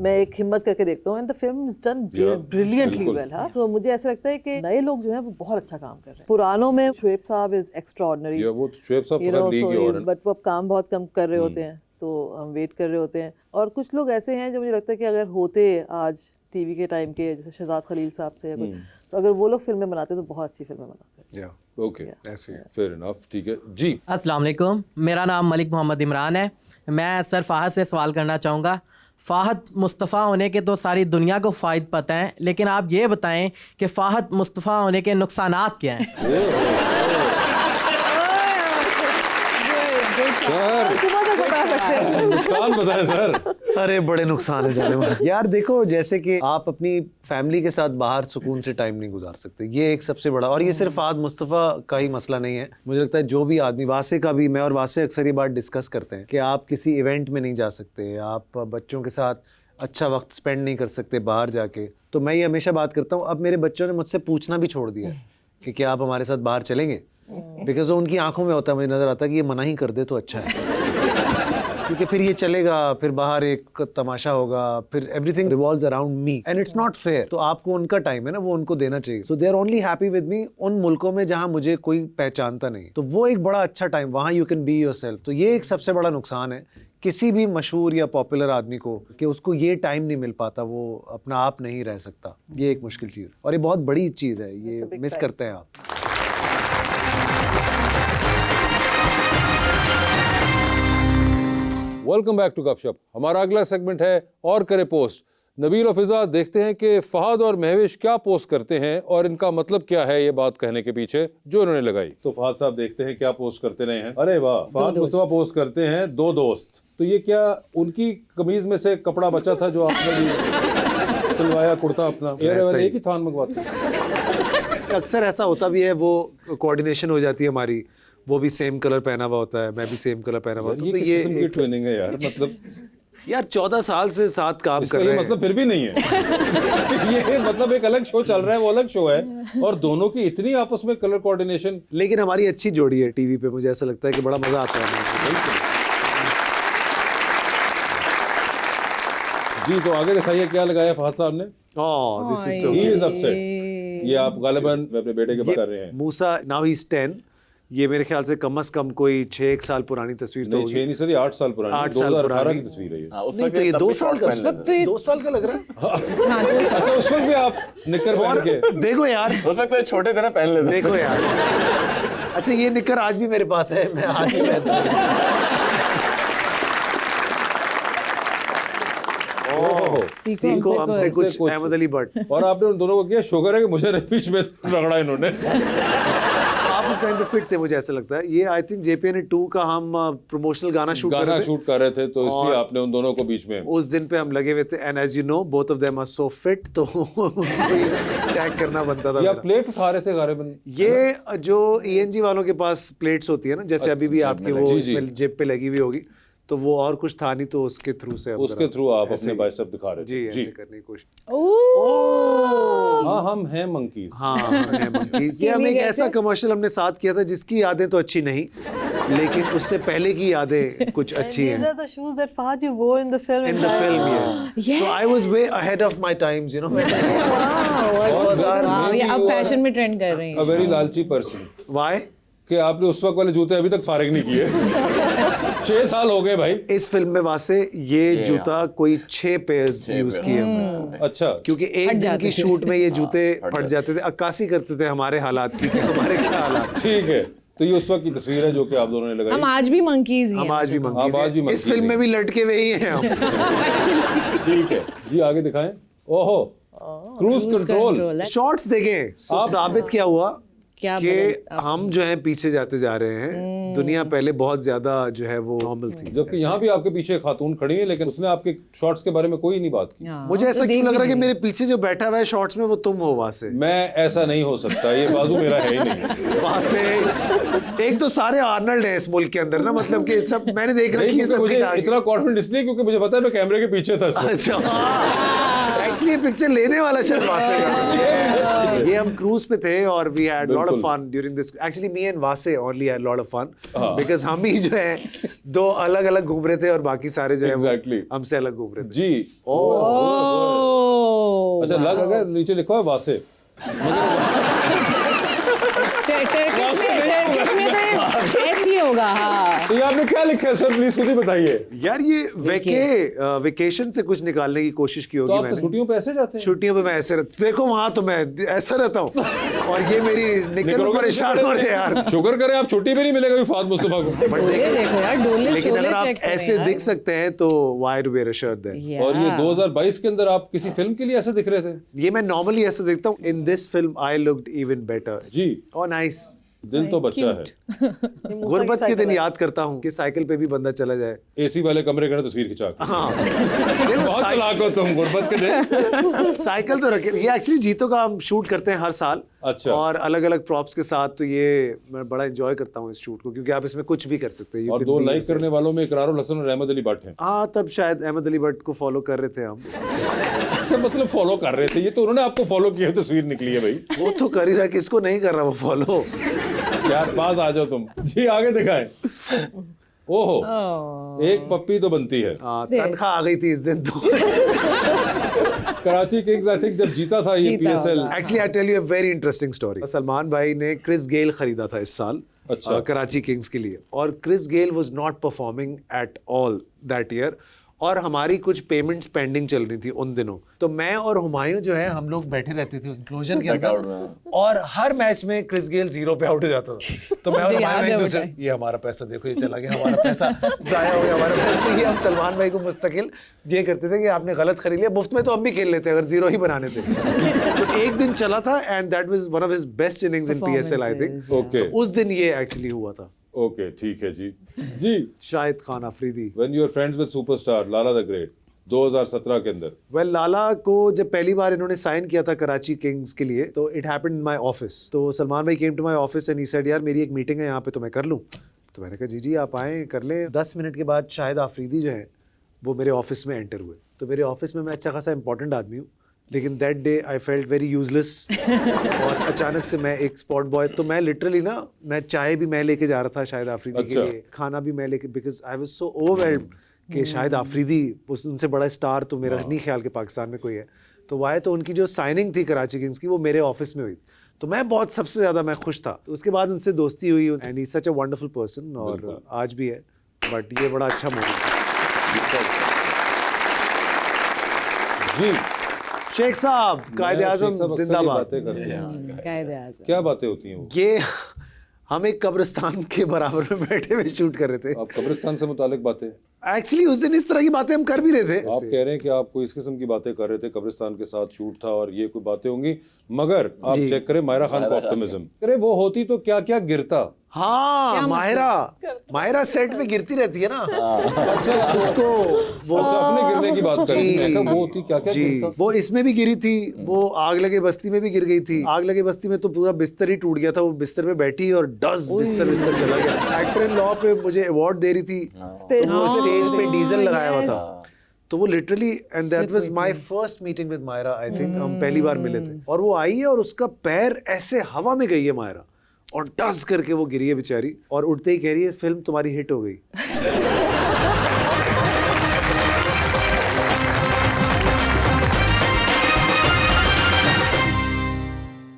मैं एक हिम्मत करके देखता हूँ, and the film is done brilliantly well. हाँ, तो मुझे ऐसा लगता है कि नए लोग जो हैं वो बहुत अच्छा काम कर रहे हैं। पुरानों में शुएब साहब इज एक्स्ट्राऑर्डिनरी, वो शुएब साहब यू नो, बट वो अब काम बहुत कम कर रहे होते हैं, तो हम वेट कर रहे होते हैं। और कुछ लोग ऐसे हैं जो मुझे लगता है कि अगर होते आज टीवी के टाइम के, जैसे शहजाद खलील साहब थे, तो अगर वो लोग फिल्में बनाते तो बहुत अच्छी फिल्में बनाते। ओके, फेयर इनफ, ठीक है जी। अस्सलाम वालेकुम, मेरा नाम मलिक मोहम्मद इमरान है। मैं सर फाहद से सवाल करना चाहूँगा। फ़ाहद मुस्तफ़ा होने के तो सारी दुनिया को फ़ायद पता है, लेकिन आप ये बताएं कि फ़ाहद मुस्तफ़ा होने के नुकसानात क्या हैं? नुकसान बताएं सर। अरे बड़े नुकसान है जाने यार। देखो, जैसे कि आप अपनी फैमिली के साथ बाहर सुकून से टाइम नहीं गुजार सकते, ये एक सबसे बड़ा, और ये सिर्फ फहद मुस्तफ़ा का ही मसला नहीं है। मुझे लगता है जो भी आदमी, वासे का भी, मैं और वासे अक्सर ये बात डिस्कस करते हैं कि आप किसी इवेंट में नहीं जा सकते, आप बच्चों के साथ अच्छा वक्त स्पेंड नहीं कर सकते बाहर जाके। तो मैं ये हमेशा बात करता हूँ, अब मेरे बच्चों ने मुझसे पूछना भी छोड़ दिया कि क्या आप हमारे साथ बाहर चलेंगे, बिकॉज उनकी आंखों में होता है, मुझे नज़र आता है कि ये मना ही कर दे तो अच्छा है, क्योंकि फिर ये चलेगा, फिर बाहर एक तमाशा होगा, फिर everything revolves around me and it's not fair. तो आपको उनका टाइम है ना, वो उनको देना चाहिए। So they are only happy with me उन मुल्कों में जहां मुझे कोई पहचानता नहीं, तो वो एक बड़ा अच्छा टाइम, वहां यू कैन बी योरसेल्फ। तो ये एक सबसे बड़ा नुकसान है किसी भी मशहूर या पॉपुलर आदमी को, कि उसको ये टाइम नहीं मिल पाता, वो अपना आप नहीं रह सकता। ये एक मुश्किल चीज़, और ये बहुत बड़ी चीज़ है, ये मिस करते हैं आप। वेलकम बैक टू गपशप। हमारा अगला सेगमेंट है और करे पोस्ट। नबील और फिजा देखते हैं कि फहद और महवेश क्या पोस्ट करते हैं और इनका मतलब क्या है ये बात कहने के पीछे जो इन्होंने लगाई। तो फहद साहब देखते हैं क्या पोस्ट करते रहे हैं। अरे वाह, फहद मुस्तफा पोस्ट करते हैं 2 दोस्त। तो ये क्या उनकी कमीज में से कपड़ा बचा था जो आपने भी सिलवाया कुर्ता अपना? एक ही थान मंगवाते। अक्सर ऐसा होता भी है, वो कोऑर्डिनेशन हो जाती है हमारी, वो भी सेम कलर पहना हुआ होता है, मैं भी सेम कलर पहना हुआ होता है। ये किस किस्म की ट्विनिंग है यार? मतलब यार 14 साल से साथ काम इसका कर ये रहे हैं। मतलब फिर भी नहीं है। ये मतलब एक अलग शो चल रहा है, वो अलग शो है, और दोनों की इतनी आपस में कलर कोऑर्डिनेशन। लेकिन हमारी अच्छी जोड़ी है टीवी पे, मुझे ऐसा लगता है कि बड़ा मजा आता है। जी तो आगे दिखाइए क्या लगाया फहद साहब ने। This is so he is upset. ये आप गालिबन अपने बेटे के बात कर रहे हैं। मूसा नाउ ही इज 10। ये मेरे ख्याल से कम से कम कोई 6 साल पुरानी तस्वीर तो नहीं, होगी। 6 नहीं सर, ये 8 साल पुरानी, 8 साल 2018 पुरानी की तस्वीर है ये। नहीं तो ये 2 साल का, 2 साल का लग रहा है। अच्छा उस वक्त भी आप निक्कर पहन के, देखो यार, हो सकता है छोटे थे ना, पहन लेते। देखो यार, अच्छा ये निक्कर आज भी मेरे पास है, मैं आज भी पहनता हूं। सीखो हमसे कुछ अहमद अली भट्ट। और आपने उन दोनों को किया, शुगर है कि मुझे बीच में रगड़ा इन्होंने। आप उस टाइम पे फिट थे, मुझे ऐसा लगता है। ये आई थिंक JPN 2 का हम प्रमोशनल गाना शूट कर रहे थे, तो इसलिए आपने उन दोनों को बीच में उस दिन पे हम लगे हुए थे। And as you know both of them are so fit, तो टैग करना बनता था। या प्लेट उठा रहे थे गालिबन। ये जो ENG वालों के पास प्लेट्स होती है ना, जैसे अभी भी आपके वो इसमें जेब पे लगी हुई होगी, तो वो और कुछ था नहीं, तो उसके थ्रू से उसके थ्रू आप अपने बाइसेप दिखा रहे थे। जी ऐसे करने की कोशिश। हाँ हम हैं मंकीज। हाँ हम हैं मंकीज। ये हम एक ऐसा कमर्शियल हमने साथ किया था जिसकी यादें तो अच्छी नहीं, लेकिन उससे पहले की यादें कुछ अच्छी हैं। These are the shoes that Fahad you wore in the film. In the film, yes. So I was way ahead of my times, you know. Wow, ये अब फैशन में ट्रेंड कर रहे हैं। A very लालची पर्सन। Why? कि आपने उस वक्त वाले जूते अभी तक फारिग नहीं किए। 6 साल हो गए भाई। इस फिल्म में वासे ये जूता कोई 6 पेयर्स यूज किए हमने। अच्छा। क्योंकि एक दिन की शूट में ये जूते फट जाते थे, अक्कासी करते थे हमारे हालात की कि हमारे क्या हालात। ठीक है, तो ये उस वक्त की तस्वीर है जो कि आप दोनों ने लगाई। हम आज भी मंकीज ही हैं। हम आज भी मंकीज हैं। इस फिल्म में भी लटके हुए ही हैं हम। ठीक है जी, आगे दिखाएं। ओहो, क्रूज कंट्रोल शॉट्स देखें। साबित क्या हुआ कि हम जो है पीछे जाते जा रहे हैं। दुनिया पहले बहुत ज्यादा जो है वो नॉर्मल थी, जबकि यहाँ भी आपके पीछे खातून खड़ी है, लेकिन उसने आपके शॉट्स के बारे में कोई नहीं बात की। मुझे ऐसा क्यों लग रहा है कि मेरे पीछे जो बैठा हुआ है शॉर्ट्स में वो तुम हो वासे। मैं ऐसा नहीं हो सकता, ये बाजू मेरा है ही नहीं। वासे एक तो सारे आर्नल्ड है इस मुल्क के अंदर ना, मतलब कि सब मैंने देख रखी है। सब मुझे इतना कॉन्फिडेंट इसलिए क्योंकि मुझे पता है मैं कैमरे के पीछे था। अच्छा, एक्चुअली ये पिक्चर लेने वाला शायद वासे का। ये हम क्रूज पे थे और we had lot of fun during this. Actually me and Wasay only had lot of fun because हम ही जो है 2 अलग-अलग घूम रहे थे और बाकी सारे जो है हमसे अलग घूम रहे थे। जी। अच्छा, लग अगर नीचे लिखा है वासे। ऐसी होगा। हाँ, तो ये आपने क्या लिखा है सर, प्लीज खुद ही बताइए। यार ये वेकेशन से कुछ निकालने की कोशिश की होगी। तो आप तो छुट्टियों पे ऐसे जाते हैं? छुट्टियों पे मैं ऐसे देखो वहां तो मैं ऐसा रहता हूँ और ये मेरी निकल परेशान हो रहे हैं यार। शुक्र करें आप छुट्टी पे नहीं मिलेगा फाद मुस्तफा को। लेकिन अगर आप ऐसे दिख सकते हैं तो why do wear a shirt then. और ये 2022 के अंदर आप किसी फिल्म के लिए ऐसे दिख रहे थे? ये मैं नॉर्मली ऐसे देखता हूँ। In this film I looked even better. जी। Oh nice. दिल तो बच्चा है। गुर्बत के दिन याद करता हूँ कि साइकिल पे भी बंदा चला जाए, एसी वाले कमरे का तस्वीर खिंचा के। हाँ बहुत चालाक हो तुम गुर्बत के दिन। साइकिल तो रखे। ये एक्चुअली जीतो का हम शूट करते हैं हर साल। अच्छा। और अलग अलग प्रॉप्स के साथ, तो ये मैं बड़ा एंजॉय करता हूँ इस शूट को, क्योंकि आप इसमें कुछ भी कर सकते हैं। और 2 लाइक करने वालों में इकरारुल हसन और अहमद अली भट्ट हैं। हाँ, तब शायद अहमद अली भट्ट को फॉलो कर रहे थे हम। मतलब फॉलो कर रहे थे? ये तो उन्होंने आपको फॉलो किया, तस्वीर निकली है भाई। वो तो कर ही रहा, किसको नहीं कर रहा वो फॉलो। यार पास आ जाओ तुम। जी आगे दिखाएं। ओहो, एक पप्पी तो बनती है। तनख्वाह आ गई थी इस दिन तो। कराची किंग्स आई थिंक जब जीता था ये PSL। Actually I tell you a very interesting story. Salman भाई ने क्रिस गेल खरीदा था इस साल। अच्छा। कराची किंग्स के लिए, और Chris Gayle was not performing at all that year, और हमारी कुछ पेमेंट्स पेंडिंग चल रही थी उन दिनों। तो मैं और हुमायूं जो है हम लोग बैठे रहते थे इंक्लोजर के अंदर, और हर मैच में क्रिस गेल 0 पे आउट हो जाता था। तो मैं और हुमायूं एक दूसरे, ये हमारा पैसा देखो, ये चला गया, हमारा पैसा जाया हो गया हमारा पैसा। तो ये हम सलमान भाई को मुस्तकिल ये करते थे कि आपने गलत खरीद लिया, मुफ्त में तो हम भी खेल लेते अगर 0 ही बनाने थे। तो एक दिन चला था and that was one of his best innings in PSL I think. Okay, उस दिन ये एक्चुअली हुआ था। ओके ठीक है जी। जी Shahid Khan Afridi. When you are friends with superstar Lala the great 2017 के अंदर। वेल लाला को जब पहली बार इन्होंने साइन किया था कराची किंग्स के लिए, तो it happened in my office. तो सलमान भाई came to my office and he said यार मेरी एक मीटिंग है यहाँ पे, तो मैं कर लूँ? तो मैंने कहा जी आप आए कर लें। 10 मिनट के बाद शाहिद अफरीदी जो है वो मेरे ऑफिस में एंटर हुए। तो मेरे ऑफिस में मैं अच्छा खासा इंपॉर्टेंट आदमी हूँ, लेकिन that day I felt very useless. और अचानक से मैं एक स्पॉट बॉय, तो मैं लिटरली ना, मैं चाय भी मैं लेके जा रहा था शाहिद आफरीदी के लिए, खाना भी मैं लेके, because I was so overwhelmed कि शाहिद आफरीदी, उनसे बड़ा स्टार तो मेरा नहीं ख्याल कि पाकिस्तान में कोई है। तो वाई तो उनकी जो साइनिंग थी कराची किंग्स की, वो मेरे ऑफिस में हुई, तो मैं बहुत सबसे ज़्यादा मैं खुश था। तो उसके बाद उनसे दोस्ती हुई, and he such a wonderful person, और आज भी है, बट ये बड़ा अच्छा मोमेंट था। जी शेख साहब, कायदे आज़म जिंदाबाद। कायदे आज़म क्या बातें होती हैं वो? ये हम एक कब्रिस्तान के बराबर में बैठे हुए शूट कर रहे थे। आप कब्रिस्तान से मुतालिक बातें? एक्चुअली उस दिन इस तरह की बातें हम कर भी रहे थे। आप कह रहे हैं कि आप कोई इस किस्म की बातें कर रहे थे, कब्रिस्तान के साथ शूट था और ये कोई बातें होंगी, मगर आप चेक करें माहिरा खान का ऑप्टिमिज्म, अरे वो होती तो क्या क्या गिरता। हाँ, माहिरा सेट में गिरती रहती है ना। अच्छा, उसको वो अपने गिरने की बात कर रही थी, वो होती क्या क्या गिरता। वो इसमें भी गिरी थी, वो आग लगे बस्ती में भी गिर गई थी। आग लगे बस्ती में तो पूरा बिस्तर ही टूट गया था, वो बिस्तर में बैठी और डज बिस्तर चला गया। एक्टर इन लॉ पे मुझे अवार्ड दे रही थी, स्टेज पे डीजल लगाया हुआ था, तो वो literally, and that was my first meeting with Mahira, I think हम पहली बार मिले थे। और वो आई है और उसका पैर ऐसे हवा में गई है माहिरा, और डस करके वो गिरी है बेचारी, और उठते ही कह रही है फिल्म तुम्हारी हिट हो गई।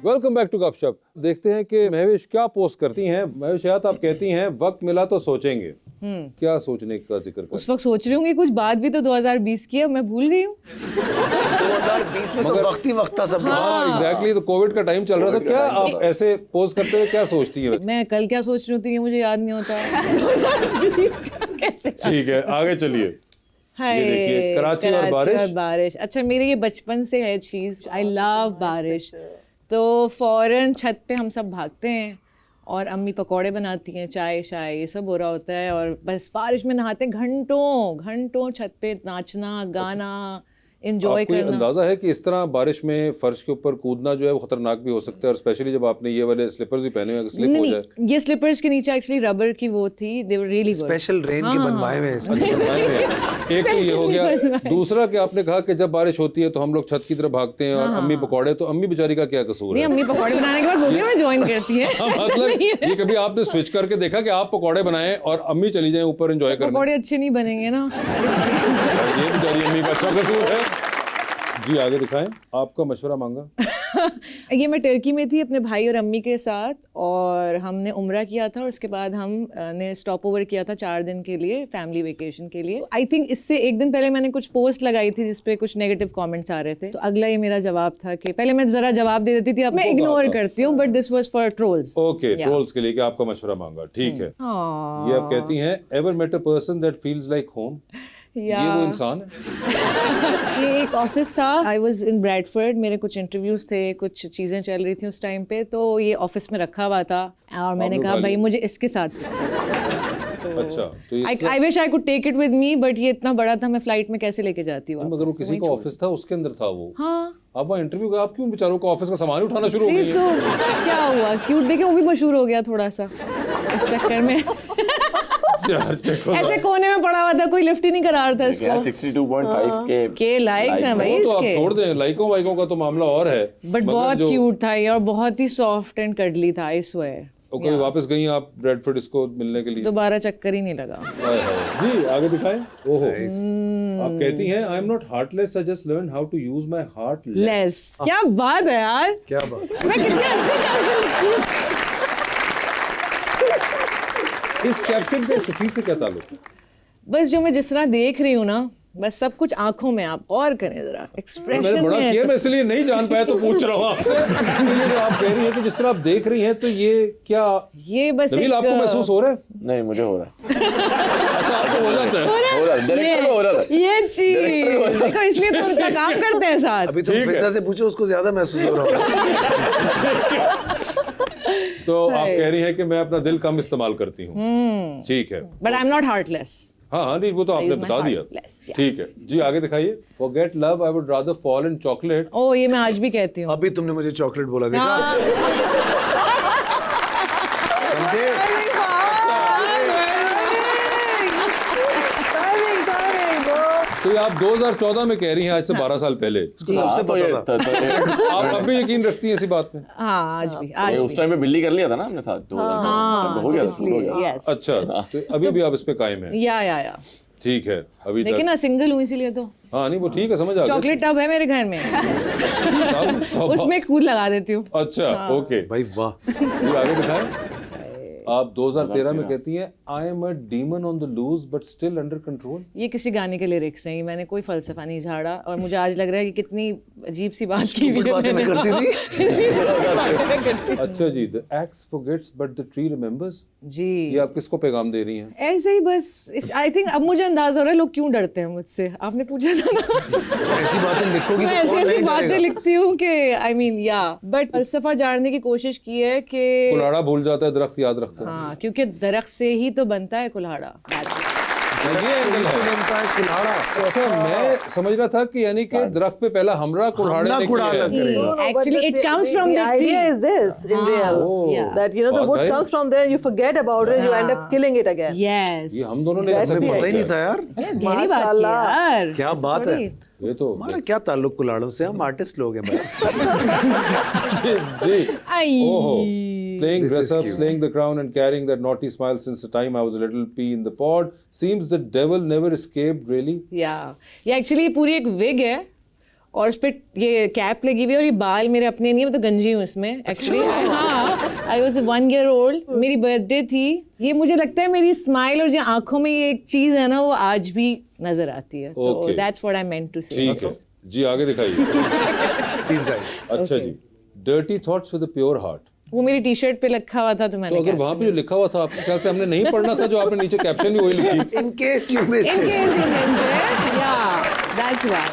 वेलकम बैक टू गपशप। देखते हैं कि महविश क्या पोस्ट करती हैं। महविश, आप कहती हैं वक्त मिला तो सोचेंगे, क्या सोचने का जिक्र कर? उस वक्त सोच रही हूँ कुछ बात भी तो 2020 की है, मैं भूल गई हूँ। 2020 में तो वक्त ही वक्त था सब। हाँ एग्जैक्टली, तो कोविड का टाइम चल रहा था। क्या आप ऐसे पोस्ट करते हुए क्या सोचती हैं? मैं कल क्या सोच रही थी मुझे याद नहीं होता। कैसे? ठीक है, आगे चलिए। ये देखिए, कराची और बारिश। अच्छा, मेरे ये बचपन से है चीज़, आई लव बारिश। तो फौरन छत पे हम सब भागते हैं और अम्मी पकौड़े बनाती हैं, चाय शाय ये सब हो रहा होता है, और बस बारिश में नहाते घंटों छत पे नाचना, गाना, एंजॉय करना। अंदाजा है कि इस तरह बारिश में फर्श के ऊपर कूदना जो है वो खतरनाक भी हो सकता है, और स्पेशली जब आपने ये वाले स्लीपर्स भी पहने हुए, स्लिप हो जाए। ये स्लीपर्स के नीचे एक्चुअली रबर की वो थी, they were really good, special rain के बनवाए हुए हैं। एक तो ये हो गया। दूसरा कि आपने कहा कि जब बारिश होती है तो हम लोग छत की तरफ भागते हैं, और अम्मी पकौड़े, तो अम्मी बेचारी का क्या कसूर है? अम्मी पकौड़े बनाने के बाद वो भी हमें ज्वाइन करती है। मतलब ये कभी आपने स्विच करके देखा कि आप पकौड़े बनाएं और अम्मी चली जाएं ऊपर एंजॉय करने? पकौड़े अच्छे नहीं बनेंगे ना। ये बेचारी अम्मी का अच्छा कसूर है। जी आगे दिखाएं, आपका मशवरा मांगा। ये मैं टर्की में थी अपने भाई और अम्मी के साथ, और हमने उम्रा किया था, और उसके बाद हमने स्टॉप ओवर किया था 4 दिन के लिए, फैमिली वेकेशन के लिए। आई थिंक इससे एक दिन पहले मैंने कुछ पोस्ट लगाई थी जिसपे कुछ नेगेटिव कमेंट्स आ रहे थे, तो अगला ये मेरा जवाब था कि पहले मैं जरा जवाब दे देती थी, अब मैं इग्नोर करती हूँ, but this was for trolls. Okay, trolls के लिए कि आपका मशवरा मांगा, ठीक है। ये आप कहती हैं, ever met a person that feels like home? ये वो इंसान है। ये एक ऑफिस था, आई वॉज इन ब्रैडफोर्ड, मेरे कुछ इंटरव्यूज थे, कुछ चीज़ें चल रही थी उस टाइम पे, तो ये ऑफिस में रखा हुआ था, और मैंने कहा भाई मुझे इसके साथ। अच्छा, तो I wish I could take it with me, but ये इतना बड़ा था, मैं फ्लाइट में कैसे लेके जाती हूँ? मगर वो किसी का ऑफिस था, उसके अंदर था वो। हाँ, अब वहाँ इंटरव्यू का आप क्यों बेचारों को ऑफिस का सामान उठाना शुरू हो गई? तो क्या हुआ, क्यूट देखे वो भी मशहूर हो गया थोड़ा सा इस चक्कर में। ऐसे कोने में पड़ा हुआ था, कोई लिफ्ट ही नहीं करा रहा था इसको। 62.5 के लाइक्स हैं भाई इसके। तो आप छोड़ दें, लाइकों वाइकों का तो मामला और है, बट बहुत क्यूट था ये, और बहुत ही सॉफ्ट एंड कडली था, आई स्वेयर। कभी वापस गई आप ब्रैडफोर्ड इसको मिलने के लिए? दोबारा चक्कर ही नहीं लगा। जी आगे दिखाएं। ओहो, आप कहती हैं, I am not heartless, I just learn how to use my heart less. क्या बात है यार, क्या बात। मैं कितने अच्छे कैप्शन लिखती हूं। इस कैप्शन के तस्वीर से क्या ताल्लुक है? बस जो मैं जिस तरह देख रही हूँ ना, बस सब कुछ आंखों में, आप और करें जरा एक्सप्रेशन। मैंने बड़ा किया, मैं इसलिए नहीं जान पाया तो पूछ रहा हूँ आपसे। ये जो आप कह रही हैं कि जिस तरह आप देख रही हैं, तो ये क्या, ये बस नबील आपको महसूस हो रहा है? नहीं, मुझे हो रहा है। अच्छा, आपको हो जाता है? हो रहा है, डायरेक्टर को हो रहा था। ये चीज तो इसलिए तो उनका काम करते हैं साथ। अभी तुम फिजा से पूछो, उसको ज्यादा महसूस हो रहा होगा। तो आप कह रही हैं कि मैं अपना दिल कम इस्तेमाल करती हूँ, ठीक है, but I am not heartless. हाँ नहीं, वो तो आपने बता दिया, ठीक है। जी आगे दिखाइए। Forget love, I would rather fall in chocolate. Oh, ये मैं आज भी कहती हूँ। अभी तुमने मुझे चॉकलेट बोला, देखा? समझे? आप 2014 में कह रही हैं, आज से 12 साल पहले। आपसे पता था। आप अब भी यकीन रखती हैं इसी बात में? हाँ, आज भी उस टाइम पे बिल्ली कर लिया था ना हमने साथ, 2014 हो गया। इसलिए अच्छा, तो अभी भी आप इस पे कायम हैं? या ठीक है, अभी लेकिन ना सिंगल हूँ इसीलिए तो। हाँ नहीं, वो ठीक है, समझ आ गया। चॉकलेट टब है मेरे घर में, उसमें कूद लगा देती हूँ। अच्छा, ओके भाई वाह। ये आगे दिखाएं। आप 2013 में कहती हैं I am a demon on the loose but still under control. ये किसी गाने के लिरिक्स हैं, मैंने कोई फलसफा नहीं झाड़ा, और मुझे आज लग रहा है कि कितनी अजीब सी बात की हुई है मैंने। अच्छा जी, the axe forgets but the tree remembers. जी, ये आप किसको पैगाम दे रही हैं? ऐसे ही बस। आई थिंक अब मुझे अंदाजा हो रहा है लोग क्यों डरते हैं मुझसे। आपने पूछा था ना, ऐसी बातें लिखोगी मैं तो कौन ऐसी नहीं बातें करेगा? लिखती हूँ कि आई मीन बट फलसफा जानने की कोशिश की है कि कुल्हाड़ा भूल जाता है, दरख्त याद रखता है। हाँ, क्योंकि दरख्त से ही तो बनता है कुल्हाड़ा। अच्छा, मैं समझ रहा था कि यानी कि दरख्त पे पहला हमरा कुल्हाड़े ने किया है। Actually, it comes from the the tree. idea is this in real, that you know the wood comes from there, you forget about it, you end up killing it again. Yes. ये हम दोनों ने That's ऐसे the पता ही नहीं सोचा था यार। गहरी बात की माशाल्लाह। यार। क्या बात है। ये तो हमारा क्या ताल्लुक कुल्हाड़ों से, हम आर्टिस्ट लोग हैं भाई। जी। आई। ओहो, playing This dress is up, cute. slaying the crown and carrying that naughty smile since the time I was a little pea in the pod. Seems the devil never escaped really. ये actually पूरी एक wig है और उस पर ये cap लगी हुई है, और ये बाल मेरे अपने नहीं है, मैं तो गंजी हूँ इसमें एक्चुअली। हाँ, आई वॉज 1 year old, मेरी बर्थडे थी। ये मुझे लगता है मेरी स्माइल और जो आंखों में ये एक चीज़ है ना, वो आज भी नजर आती है। तो Okay. That's what I meant to say. ठीक है जी, आगे दिखाइए। She's right. अच्छा जी, dirty thoughts with a pure heart. वो मेरी टी शर्ट पे लिखा हुआ था, तो मैंने तो अगर वहाँ पे जो लिखा हुआ था, आपके ख्याल से हमने नहीं पढ़ना था? जो आपने नीचे कैप्शन भी वही लिखी। In case you missed it. That's why.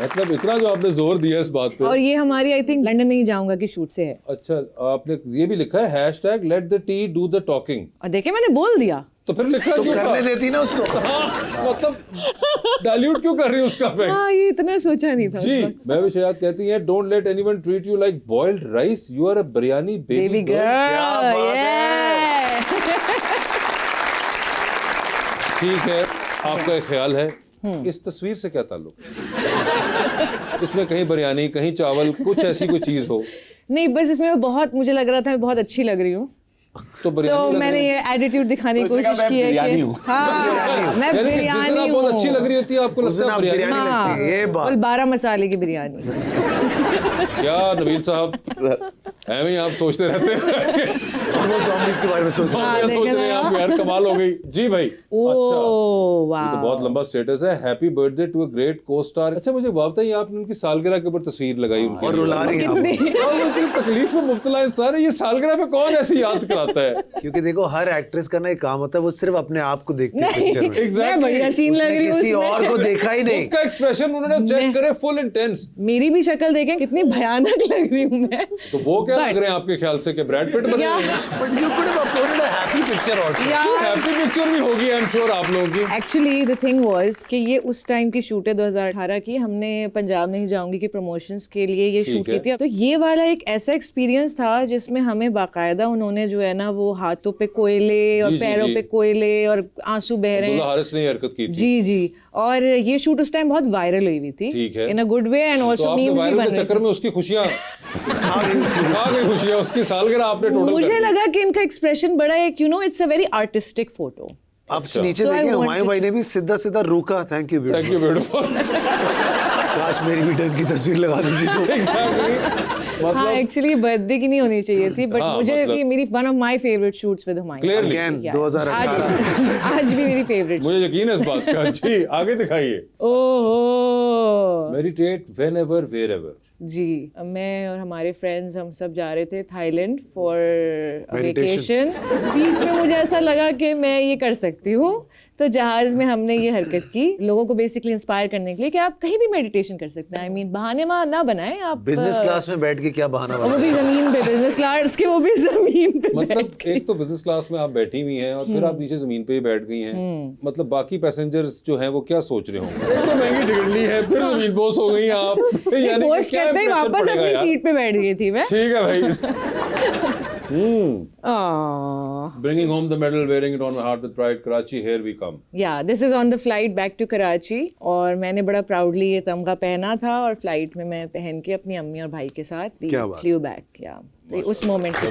मतलब इतना जो आपने जोर दिया इस बात पे। और ये हमारी आई थिंक लंदन नहीं जाऊंगा कि शूट से है। अच्छा, आपने ये भी लिखा है #let the tea do the talking। और देखे मैंने बोल दिया। तो फिर लिखा तो क्यों करने था? देती ना उसको। हाँ, मतलब डाइल्यूट क्यों कर रही है उसका फैक्ट? हाँ, ये इतना सोचा नहीं था। जी, महविश हयात कहती हैं don't let anyone treat you like boiled rice, you are a biryani baby girl. क्या बात है। ठीक है, आपका एक ख्याल है, इस तस्वीर से क्या ताल्लुक? इसमें कहीं बिरयानी, कहीं चावल, कुछ ऐसी कोई चीज हो? नहीं, बस इसमें बहुत मुझे लग रहा था मैं बहुत अच्छी लग रही हूँ, तो बिरयानी तो लग मैंने रही है। ये एटीट्यूड दिखाने की तो इसने कोशिश कहा, की मैं है बिरयानी कि हूँ। हाँ, मैं यानी कि जिस दिन बिरयानी आप हूँ। बहुत अच्छी लग रही होती है, आपको उस दिन लगता है आप बिरयानी। बिरयानी लगती है, ये बात। 12 मसाले की बिरयानी। क्या नबील साहब ऐਵੇਂ ही आप सोचते रहते हैं? वो zombies के बारे में सोच रहे हैं। क्या सोच रहे हैं आप? यार कमाल हो गई जी भाई। अच्छा, ओह ये तो बहुत लंबा स्टेटस है। Happy birthday to a great costar. अच्छा, मुझे बात बताइए, आपने उनकी सालगिरह के ऊपर तस्वीर लगाई उनकी, और रुला रही हैं आप। और वो इतनी तकलीफ में मुब्तला इंसान है, ये सालगिरह पे कौन ऐसी याद कराता है? क्योंकि देखो, हर एक्ट्रेस का ना एक काम होता है, वो सिर्फ अपने आप को देखती है पिक्चर में। मैं बढ़िया सीन लग रही हूँ किसी उसमें। और को देखा ही नहीं। उनका एक्सप्रेशन उन्होंने चेक करे, फुल इंटेंस। मेरी भी शक्ल देखें कितनी भयानक लग रही हूँ मैं। तो वो क्या लग रहे हैं आपके ख्याल से कि ब्रैड पिट बने? But you could have uploaded a happy picture also. Happy picture भी होगी आई एम श्योर आप लोगों की। एक्चुअली द थिंग वाज कि ये उस टाइम की शूट है 2018 की, हमने पंजाब नहीं जाऊंगी की प्रमोशंस के लिए ये शूट की थी। तो ये वाला एक ऐसा एक्सपीरियंस था जिसमें हमें बाकायदा उन्होंने जो है ना वो हाथों पे कोयले और पैरों पे कोयले और आंसू बह रहे अब्दुल्ला हैं। हारिस ने हरकत की थी। जी जी, और ये शूट उस टाइम बहुत वायरल हुई थी, ठीक है, इन अ गुड वे, एंड तो आल्सो आपने मीम्स भी वायरल बन के रहे चक्कर थे। में उसकी खुशियां खा गई खुशियां, उसकी सालगिरह आपने टोटल मुझे लगा कि इनका एक्सप्रेशन बड़ा एक it's a very artistic photo. आप नीचे So I देखें, wanted- हुमायूं भाई ने भी सीधा सीधा रोका, thank you thank you beautiful. काश मेरी भी ढंग की तस्वीर लगा दी थी तो। एग्जैक्टली, हाँ, एक्चुअली बर्थडे की नहीं होनी चाहिए थी, बट हाँ, मुझे मतलब- ये मेरी one of my favourite shoots with Humayun. Clearly. Again, Yeah. 2018। आज भी मेरी फेवरेट। मुझे यकीन है इस बात का। जी, आगे दिखाइए। ओहो मेडिटेट व्हेनेवर वेयरएवर। जी, मैं और हमारे फ्रेंड्स हम सब जा रहे थे थाईलैंड फॉर Meditation. वेकेशन। बीच में मुझे ऐसा लगा कि मैं ये कर सकती हूँ, तो जहाज में हमने ये हरकत की, लोगों को बेसिकली इंस्पायर करने के लिए कि आप कहीं भी मेडिटेशन कर सकते हैं। आई मीन बहाने ना बनाएं आप। बिजनेस क्लास में बैठ के क्या बहाना वो बना? भी जमीन पे, बिजनेस क्लास के वो भी जमीन पे मतलब एक तो बिजनेस क्लास में आप बैठी हुई हैं और फिर आप नीचे जमीन पे ही बैठ गई हैं। मतलब बाकी पैसेंजर्स जो हैं वो क्या सोच रहे होंगे? एक तो महंगी टिकट ली है, फिर जमीन पे सो गई आप, यानी कि पोस्ट क्या करते ही impression वापस पड़ेगा अपनी यार? सीट पे बैठ गई थी मैं। ठीक है भाई। Bringing home the medal, wearing it on my heart with pride. Karachi, here we come. Yeah, this is on the flight back to Karachi और मैंने बड़ा proudly ये तमगा पहना था और फ्लाइट में मैं पहन के अपनी अम्मी और भाई के साथ flew back. Yeah, तो उस मोमेंट पे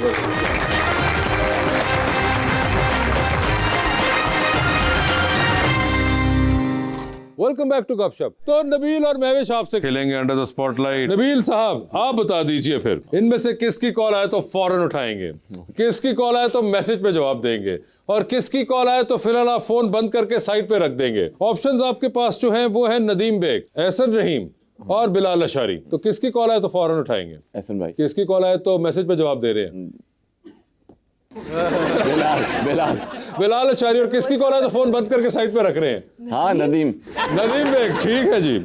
वेलकम बैक टू गपशप। तो नबील और महविश आपसे खेलेंगे अंडर द स्पॉटलाइट। नबील साहब आप बता दीजिए फिर इनमें से किसकी कॉल आए तो फौरन उठाएंगे, किसकी कॉल आए तो मैसेज पे जवाब देंगे और किसकी कॉल आए तो फिलहाल आप फोन बंद करके साइड पे रख देंगे। ऑप्शंस आपके पास जो हैं वो है नदीम बेग, एहसन रहीम और बिलाल अशारी। तो किसकी कॉल आए तो फौरन उठाएंगे? एहसन भाई। किसकी कॉल आए तो मैसेज पे जवाब दे रहे हैं? बिलाल अशारी। और किसकी कॉल है तो फोन बंद करके साइड पे रख रहे हैं? हाँ नदीम बेग। ठीक है जी।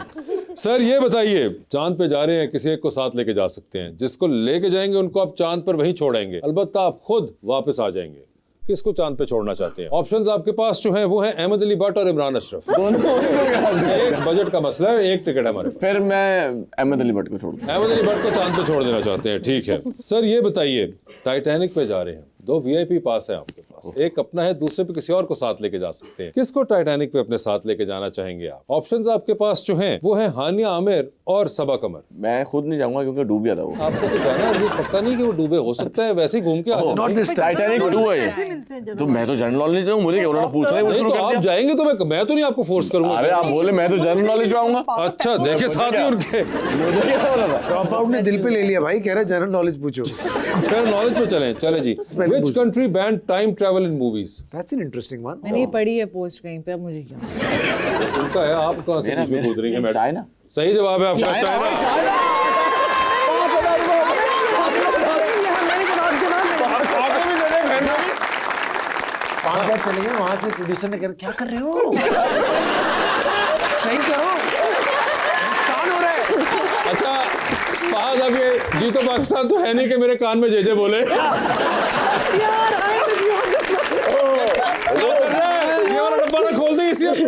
सर ये बताइए, चांद पे जा रहे हैं, किसी एक को साथ लेके जा सकते हैं, जिसको लेके जाएंगे उनको आप चांद पर वहीं छोड़ेंगे, अलबत्ता आप खुद वापस आ जाएंगे। किसको चांद पे छोड़ना चाहते हैं? ऑप्शंस आपके पास जो हैं वो हैं अहमद अली भट्ट और इमरान अशरफ। एक बजट का मसला है, एक टिकट है हमारे। फिर मैं अहमद अली भट्ट को छोड़ दूं। अहमद अली भट्ट को चांद पे छोड़ देना चाहते हैं। ठीक है सर ये बताइए, टाइटैनिक पे जा रहे हैं, 2 VIP पास है आपके पास, एक अपना है, दूसरे पे किसी और को साथ लेके जा सकते हैं। किसको टाइटैनिक पे अपने साथ लेके जाना चाहेंगे आप? ऑप्शंस आपके पास जो हैं वो है हानिया आमिर और सबा कमर। मैं खुद नहीं जाऊंगा क्योंकि डूब गया था वो। आपको तो जाना है, ये पक्का नहीं कि वो डूबे, हो सकता है वैसे ही घूम के आ जाए। नॉट दिस टाइटैनिक 2 है तो मैं तो जनरल नॉलेज हूं, मुझे क्या उन्होंने पूछा नहीं तो आप जाएंगे तो मैं तो नहीं आपको फोर्स करूंगा। अरे आप बोले मैं तो जनरल नॉलेज आऊंगा। अच्छा देखिए साथ ही उनके मुझे क्या बोला था? ड्रॉप आउट ने दिल पे ले लिया भाई, कह रहा है जनरल नॉलेज पूछो। जनरल नॉलेज पे चले जी। Which country banned time travel in movies? That's an interesting one. मैंने ये पढ़ी है पोस्ट कहीं पे, अब मुझे क्या उनका है, आप कहाँ से बीच में कूद रही हैं मैडम? चाइना। सही जवाब है आपका, चाइना। पांच बार चले गए वहां से, प्रोड्यूसर ने क्या कर रहे हो? सही करो, नुकसान हो रहा है। अच्छा फहद, अब ये जीतो पाकिस्तान तो है नहीं कि मेरे कान में जे बोले। खोल दी इसी 50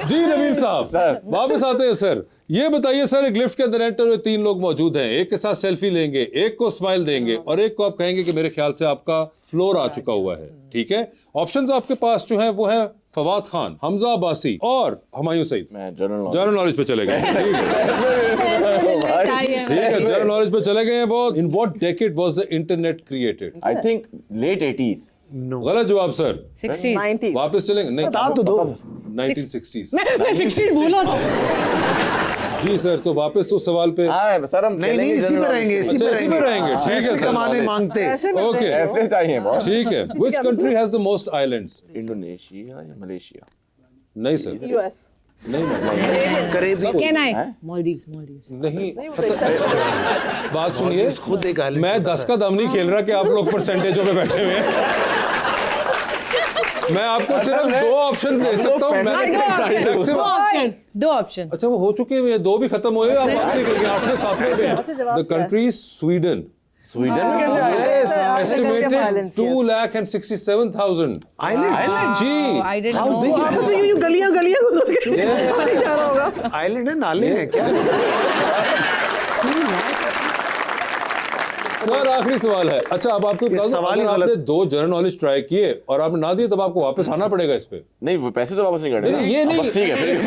जी। नबील साहब वापस आते हैं। सर ये बताइए सर, एक लिफ्ट के अंदर एंटर हुए 3 लोग मौजूद हैं, एक के साथ सेल्फी लेंगे, एक को स्माइल देंगे और एक को आप कहेंगे कि मेरे ख्याल से आपका फ्लोर आ चुका हुआ है। ठीक है, ऑप्शंस आपके पास जो हैं वो है फवाद खान, हमजा अब्बासी और हुमायूं सईद। मैं जनरल नॉलेज पे चले गए। ठीक है जनरल नॉलेज पे चले गए हैं वो। In what decade was the internet created? I think late 80s। गलत जवाब सर। 60s। वापस चलेंगे? नहीं बता तो दो। 1960s। मैं 60s बोला था। जी सर, तो वापस उस सवाल पे। हाँ सर हम नहीं इसी में रहेंगे, इसी में रहेंगे। ठीक है सर, कमाने मांगते। ओके ऐसे चाहिए बहुत। ठीक है। Which country has the most islands? Indonesia या मलेशिया? नहीं सर, US। नहीं कैन मालदीव्स नहीं। बात सुनिए, खुद एक आइलैंड। मैं 10 का दम नहीं खेल रहा कि आप लोग परसेंटेजों पे बैठे हुए हैं। मैं आपको सिर्फ 2 ऑप्शन दे सकता हूँ। 2 ऑप्शन। अच्छा वो हो चुके हैं, 2 भी खत्म हुए, आप बात नहीं करेंगे। 8वें 7वें से। The country Sweden. स्वीडन में कैसे आए? Yes, estimated 2,67,000 आइलैंड जी। I didn't know. आपस में यूं गलियां गुजर के नहीं जा रहा होगा। आइलैंड है, नाले हैं क्या? सर आखिरी सवाल है। अच्छा अब आपको सवाल ही आपने गलत। 2 जनरल नॉलेज ट्राई किए और आपने ना दिए, तब आपको वापस आना पड़ेगा इस पे। नहीं वो पैसे तो वापस नहीं करने। नहीं ये नहीं, बस ठीक है फिर।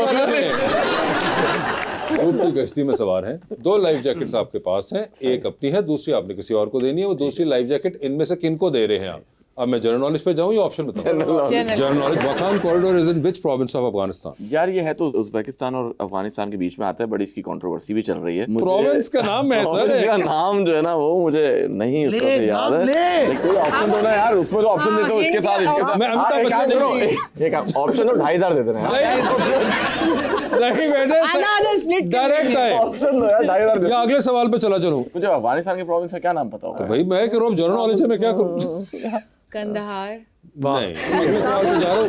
दूध की कश्ती में सवार हैं। 2 लाइफ जैकेट्स आपके पास हैं, एक अपनी है, दूसरी आपने किसी और को देनी है। वो दूसरी लाइफ जैकेट इनमें से किन को दे रहे हैं आप? अब मैं जनरल नॉलेज पे जाऊं या ऑप्शन बताऊं? General knowledge. Wakhan corridor is in which province of Afghanistan? यार ये है तो उज्बेकिस्तान और अफगानिस्तान के बीच में आता है, बड़ी इसकी कंट्रोवर्सी भी चल रही है। प्रोविंस का नाम है सर, इसका नाम जो है ना वो मुझे नहीं उसका तो याद है। कोई ऑप्शन दो ना यार, उसमें तो ऑप्शन देते हो इसके साथ इसके साथ। मैं अमिताभ बच्चन करो एक ऑप्शन तो 2,500 देते हैं। नहीं बेटे डायरेक्ट है ऑप्शन दो यार 2,500 या अगले सवाल पे चला चलूं। मुझे अफगानिस्तान के प्रोविंस का क्या नाम पता होगा? भाई मैं कह रहा हूं जनरल नॉलेज है, मैं क्या करूं? कंदहार। नहीं अगले सवाल पे जा रहा हूं।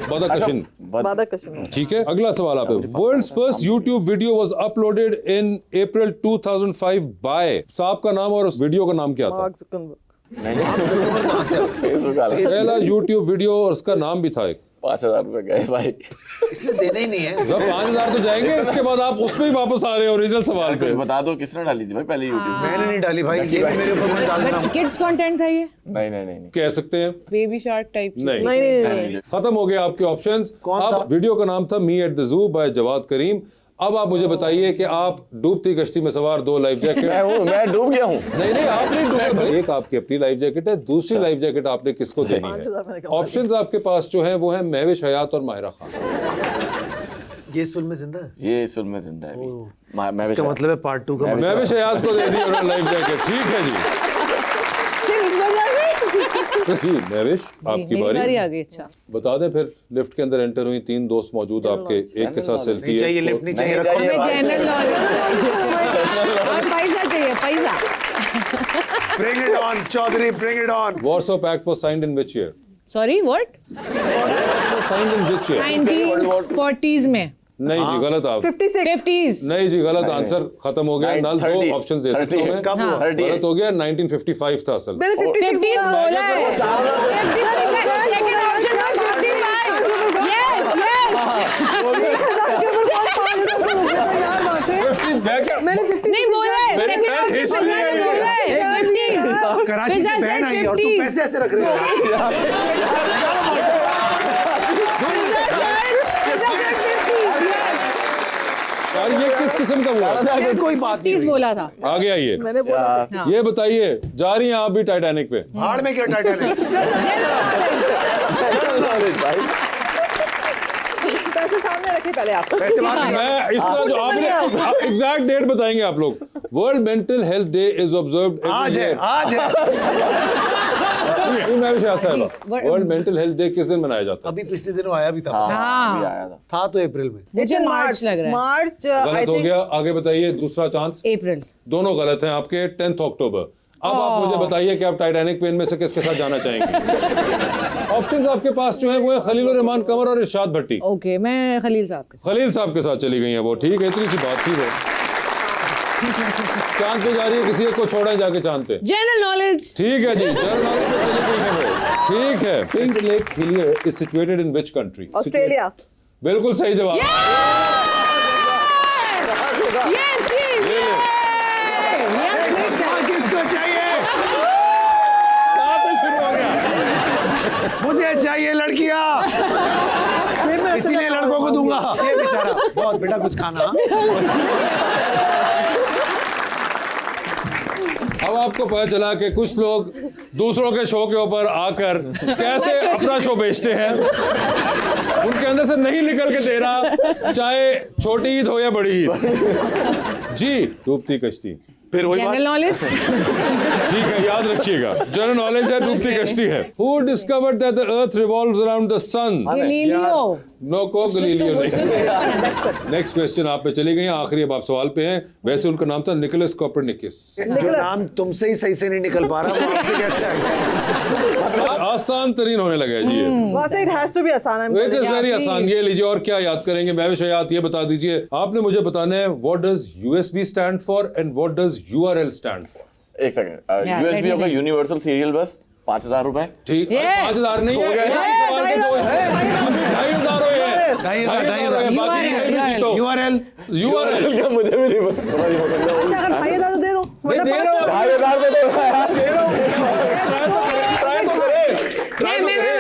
बादकशन। ठीक है अगला सवाल आप। World's first YouTube video was uploaded in April 2005 by, साहब का नाम और उस वीडियो का नाम क्या था? Mark Zuckerberg. नहीं फेसबुक वाला पहला यूट्यूब वीडियो और उसका नाम भी था एक। 5,000 रुपए गए भाई। इसलिए देना ही नहीं है। जब 5,000 तो जाएंगे, इसके बाद आप उस पे ही वापस आ रहे हो ओरिजिनल सवाल पे। बता दो किसने डाली थी भाई पहले यूट्यूब? मैंने नहीं डाली भाई, ये भी मेरे ऊपर मत डालना। किड्स कंटेंट था ये? नहीं कह सकते हैं बेबी शार्क टाइप? नहीं। खत्म हो गया आपके ऑप्शंस। अब वीडियो का नाम था me at the zoo by Jawad Karim. अब आप मुझे बताइए कि आप डूबती कश्ती में सवार 2 लाइफ जैकेट। मैं डूब गया हूँ। नहीं आप नहीं डूबे। एक आपकी अपनी लाइफ जैकेट है, दूसरी लाइफ जैकेट आपने किसको देनी है? ऑप्शंस आपके पास जो है वो है महविश हयात और माहिरा खान। ये इस फिल्म में जिंदा है? ये इस फिल्म में जिंदा है अभी। इसका मतलब है पार्ट 2 का। महविश हयात को दे दी उन्होंने लाइफ जैकेट। ठीक है जी। महविश आपकी बारी आ गई। अच्छा बता दें फिर। लिफ्ट के अंदर एंटर हुई, 3 दोस्त मौजूद आपके, एक के साथ सेल्फी है। चाहिए लिफ्ट नहीं चाहिए, जनरल पैसा चाहिए, पैसा। Bring it on, Chaudhary, bring it on. Warsaw Pact was signed in which year? Sorry, what? Was signed in which year? 1940s में। नहीं जी, गलत। आप 50s। नहीं जी, गलत आंसर। खत्म हो गया। नल 2 ऑप्शंस दे सकता हूं मैं। गलत हो गया। 1955 था असल। मैंने 50s बोला है। मैंने 50 नहीं बोला है। कराची से बहन आई और तू पैसे ऐसे रख रहे हो। यार ये किस किस्म का हुआ? कोई बात नहीं बोला था। आगे आइए। मैंने बोला। ये बताइए, जा रही हैं आप भी टाइटैनिक पे? भाड़ में क्या टाइटैनिक? पैसे सामने रखे पहले आप। मैं इस तरह जो आपने एग्जैक्ट डेट बताएंगे आप लोग। World mental health day is observed आज है। वर्ल्ड मेंटल हेल्थ डे किस दिन मनाया जाता है? अभी पिछले दिनों आया भी था। था तो अप्रैल में। मुझे मार्च लग रहा है। मार्च गलत हो गया। आगे बताइए, दूसरा चांस। अप्रैल। दोनों गलत हैं आपके। 10 अक्टूबर। अब आप मुझे बताइए कि आप टाइटैनिक पे इनमें से किसके साथ जाना चाहेंगे? ऑप्शंस आपके पास जो है वो है खलील रहमान कंवर और इरशाद भट्टी। ओके, मैं खलील साहब के साथ। खलील साहब के साथ चली गई हैं वो। ठीक है, इतनी सी बात थी वो। चांद पे जा रही है, किसी एक को छोड़ा जाके चांद पे। General knowledge. ठीक है जी, जनरल नॉलेज पे चली गई है वो। ठीक है। Pink lake Hillier is situated in which country? Australia. बिल्कुल सही जवाब। मुझे चाहिए लड़कियां, इसीलिए लड़कों को दूंगा। ये बेचारा बहुत बेटा कुछ खाना। अब आपको पता चला कि कुछ लोग दूसरों के शो के ऊपर आकर कैसे अपना शो बेचते हैं। उनके अंदर से नहीं निकल के दे रहा, चाहे छोटी ईद हो या बड़ी ईद। जी, डूबती कश्ती। फिर वही जनरल नॉलेज। ठीक है, याद रखिएगा, जनरल नॉलेज है, डूबती कश्ती है। Who discovered that the earth revolves around the sun? Galileo. No को गलीलियो नहीं। नेक्स्ट क्वेश्चन आप पे चली गई। आखिरी अब आप सवाल पे हैं। वैसे उनका नाम था निकोलस कोपरनिकस। जो नाम तुमसे ही सही से नहीं निकल पा रहा, वो आपसे कैसे आएगा? आसान तरीन होने लगा है जी ये। वैसे it has to be आसान। It is very आसान। ये लीजिए, और क्या याद करेंगे? महविश हयात, ये बता दीजिए, आपने मुझे बताना है what does USB stand for and what does URL stand for? एक सेकंड। यूएसबी होगा यूनिवर्सल सीरियल बस। 5,000 रुपए। ठीक है। 5,000 नहीं है। 2,500 हुए हैं। 2,500 URL क्या मुझे भी नहीं पता। अगर 2,500 तो दे दो। दे रहा हूँ। 2,500 को दो यार।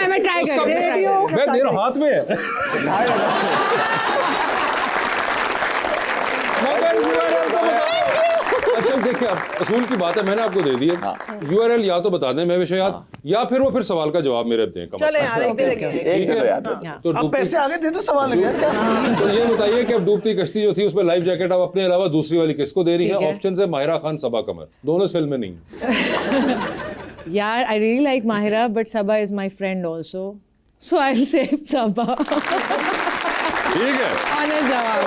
मैं ट्राई कर रही हूँ। मैं दे रहा हूँ, हाथ में है। अच्छा देखिए, अब असूल की बात है, मैंने आपको दे दी है। URL या तो बता दें महविश हयात, या फिर वो फिर सवाल का जवाब मेरे दें। चले यार, एक दे याद। तो अब पैसे आगे दे दो, सवाल है क्या? तो ये बताइए कि अब डूबती कश्ती जो थी उसमें लाइफ जैकेट आप अपने अलावा दूसरी वाली किसको दे रही है? ऑप्शन है माहिरा खान, सबा कमर। दोनों इस फिल्म में नहीं। यार, I really like Mahira, but Sabah is my friend also, so I'll say Sabah. ठीक है। Honest जवाब।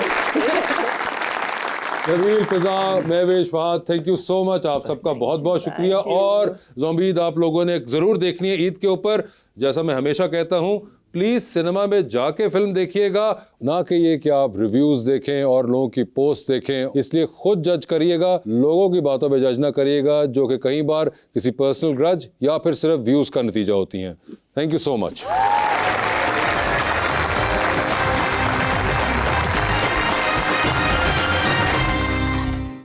Nabeel, Fiza, Mahwish, Fahad, thank you so much. आप सबका बहुत बहुत शुक्रिया। और ज़ॉम्बी ईद आप लोगों ने ज़रूर देखनी है ईद के ऊपर। जैसा मैं हमेशा कहता हूँ, प्लीज़ सिनेमा में जाके फिल्म देखिएगा, ना कि ये कि आप रिव्यूज़ देखें और लोगों की पोस्ट देखें। इसलिए खुद जज करिएगा, लोगों की बातों पे जज ना करिएगा, जो कि कई बार किसी पर्सनल ग्रज या फिर सिर्फ व्यूज़ का नतीजा होती हैं। Thank you so much.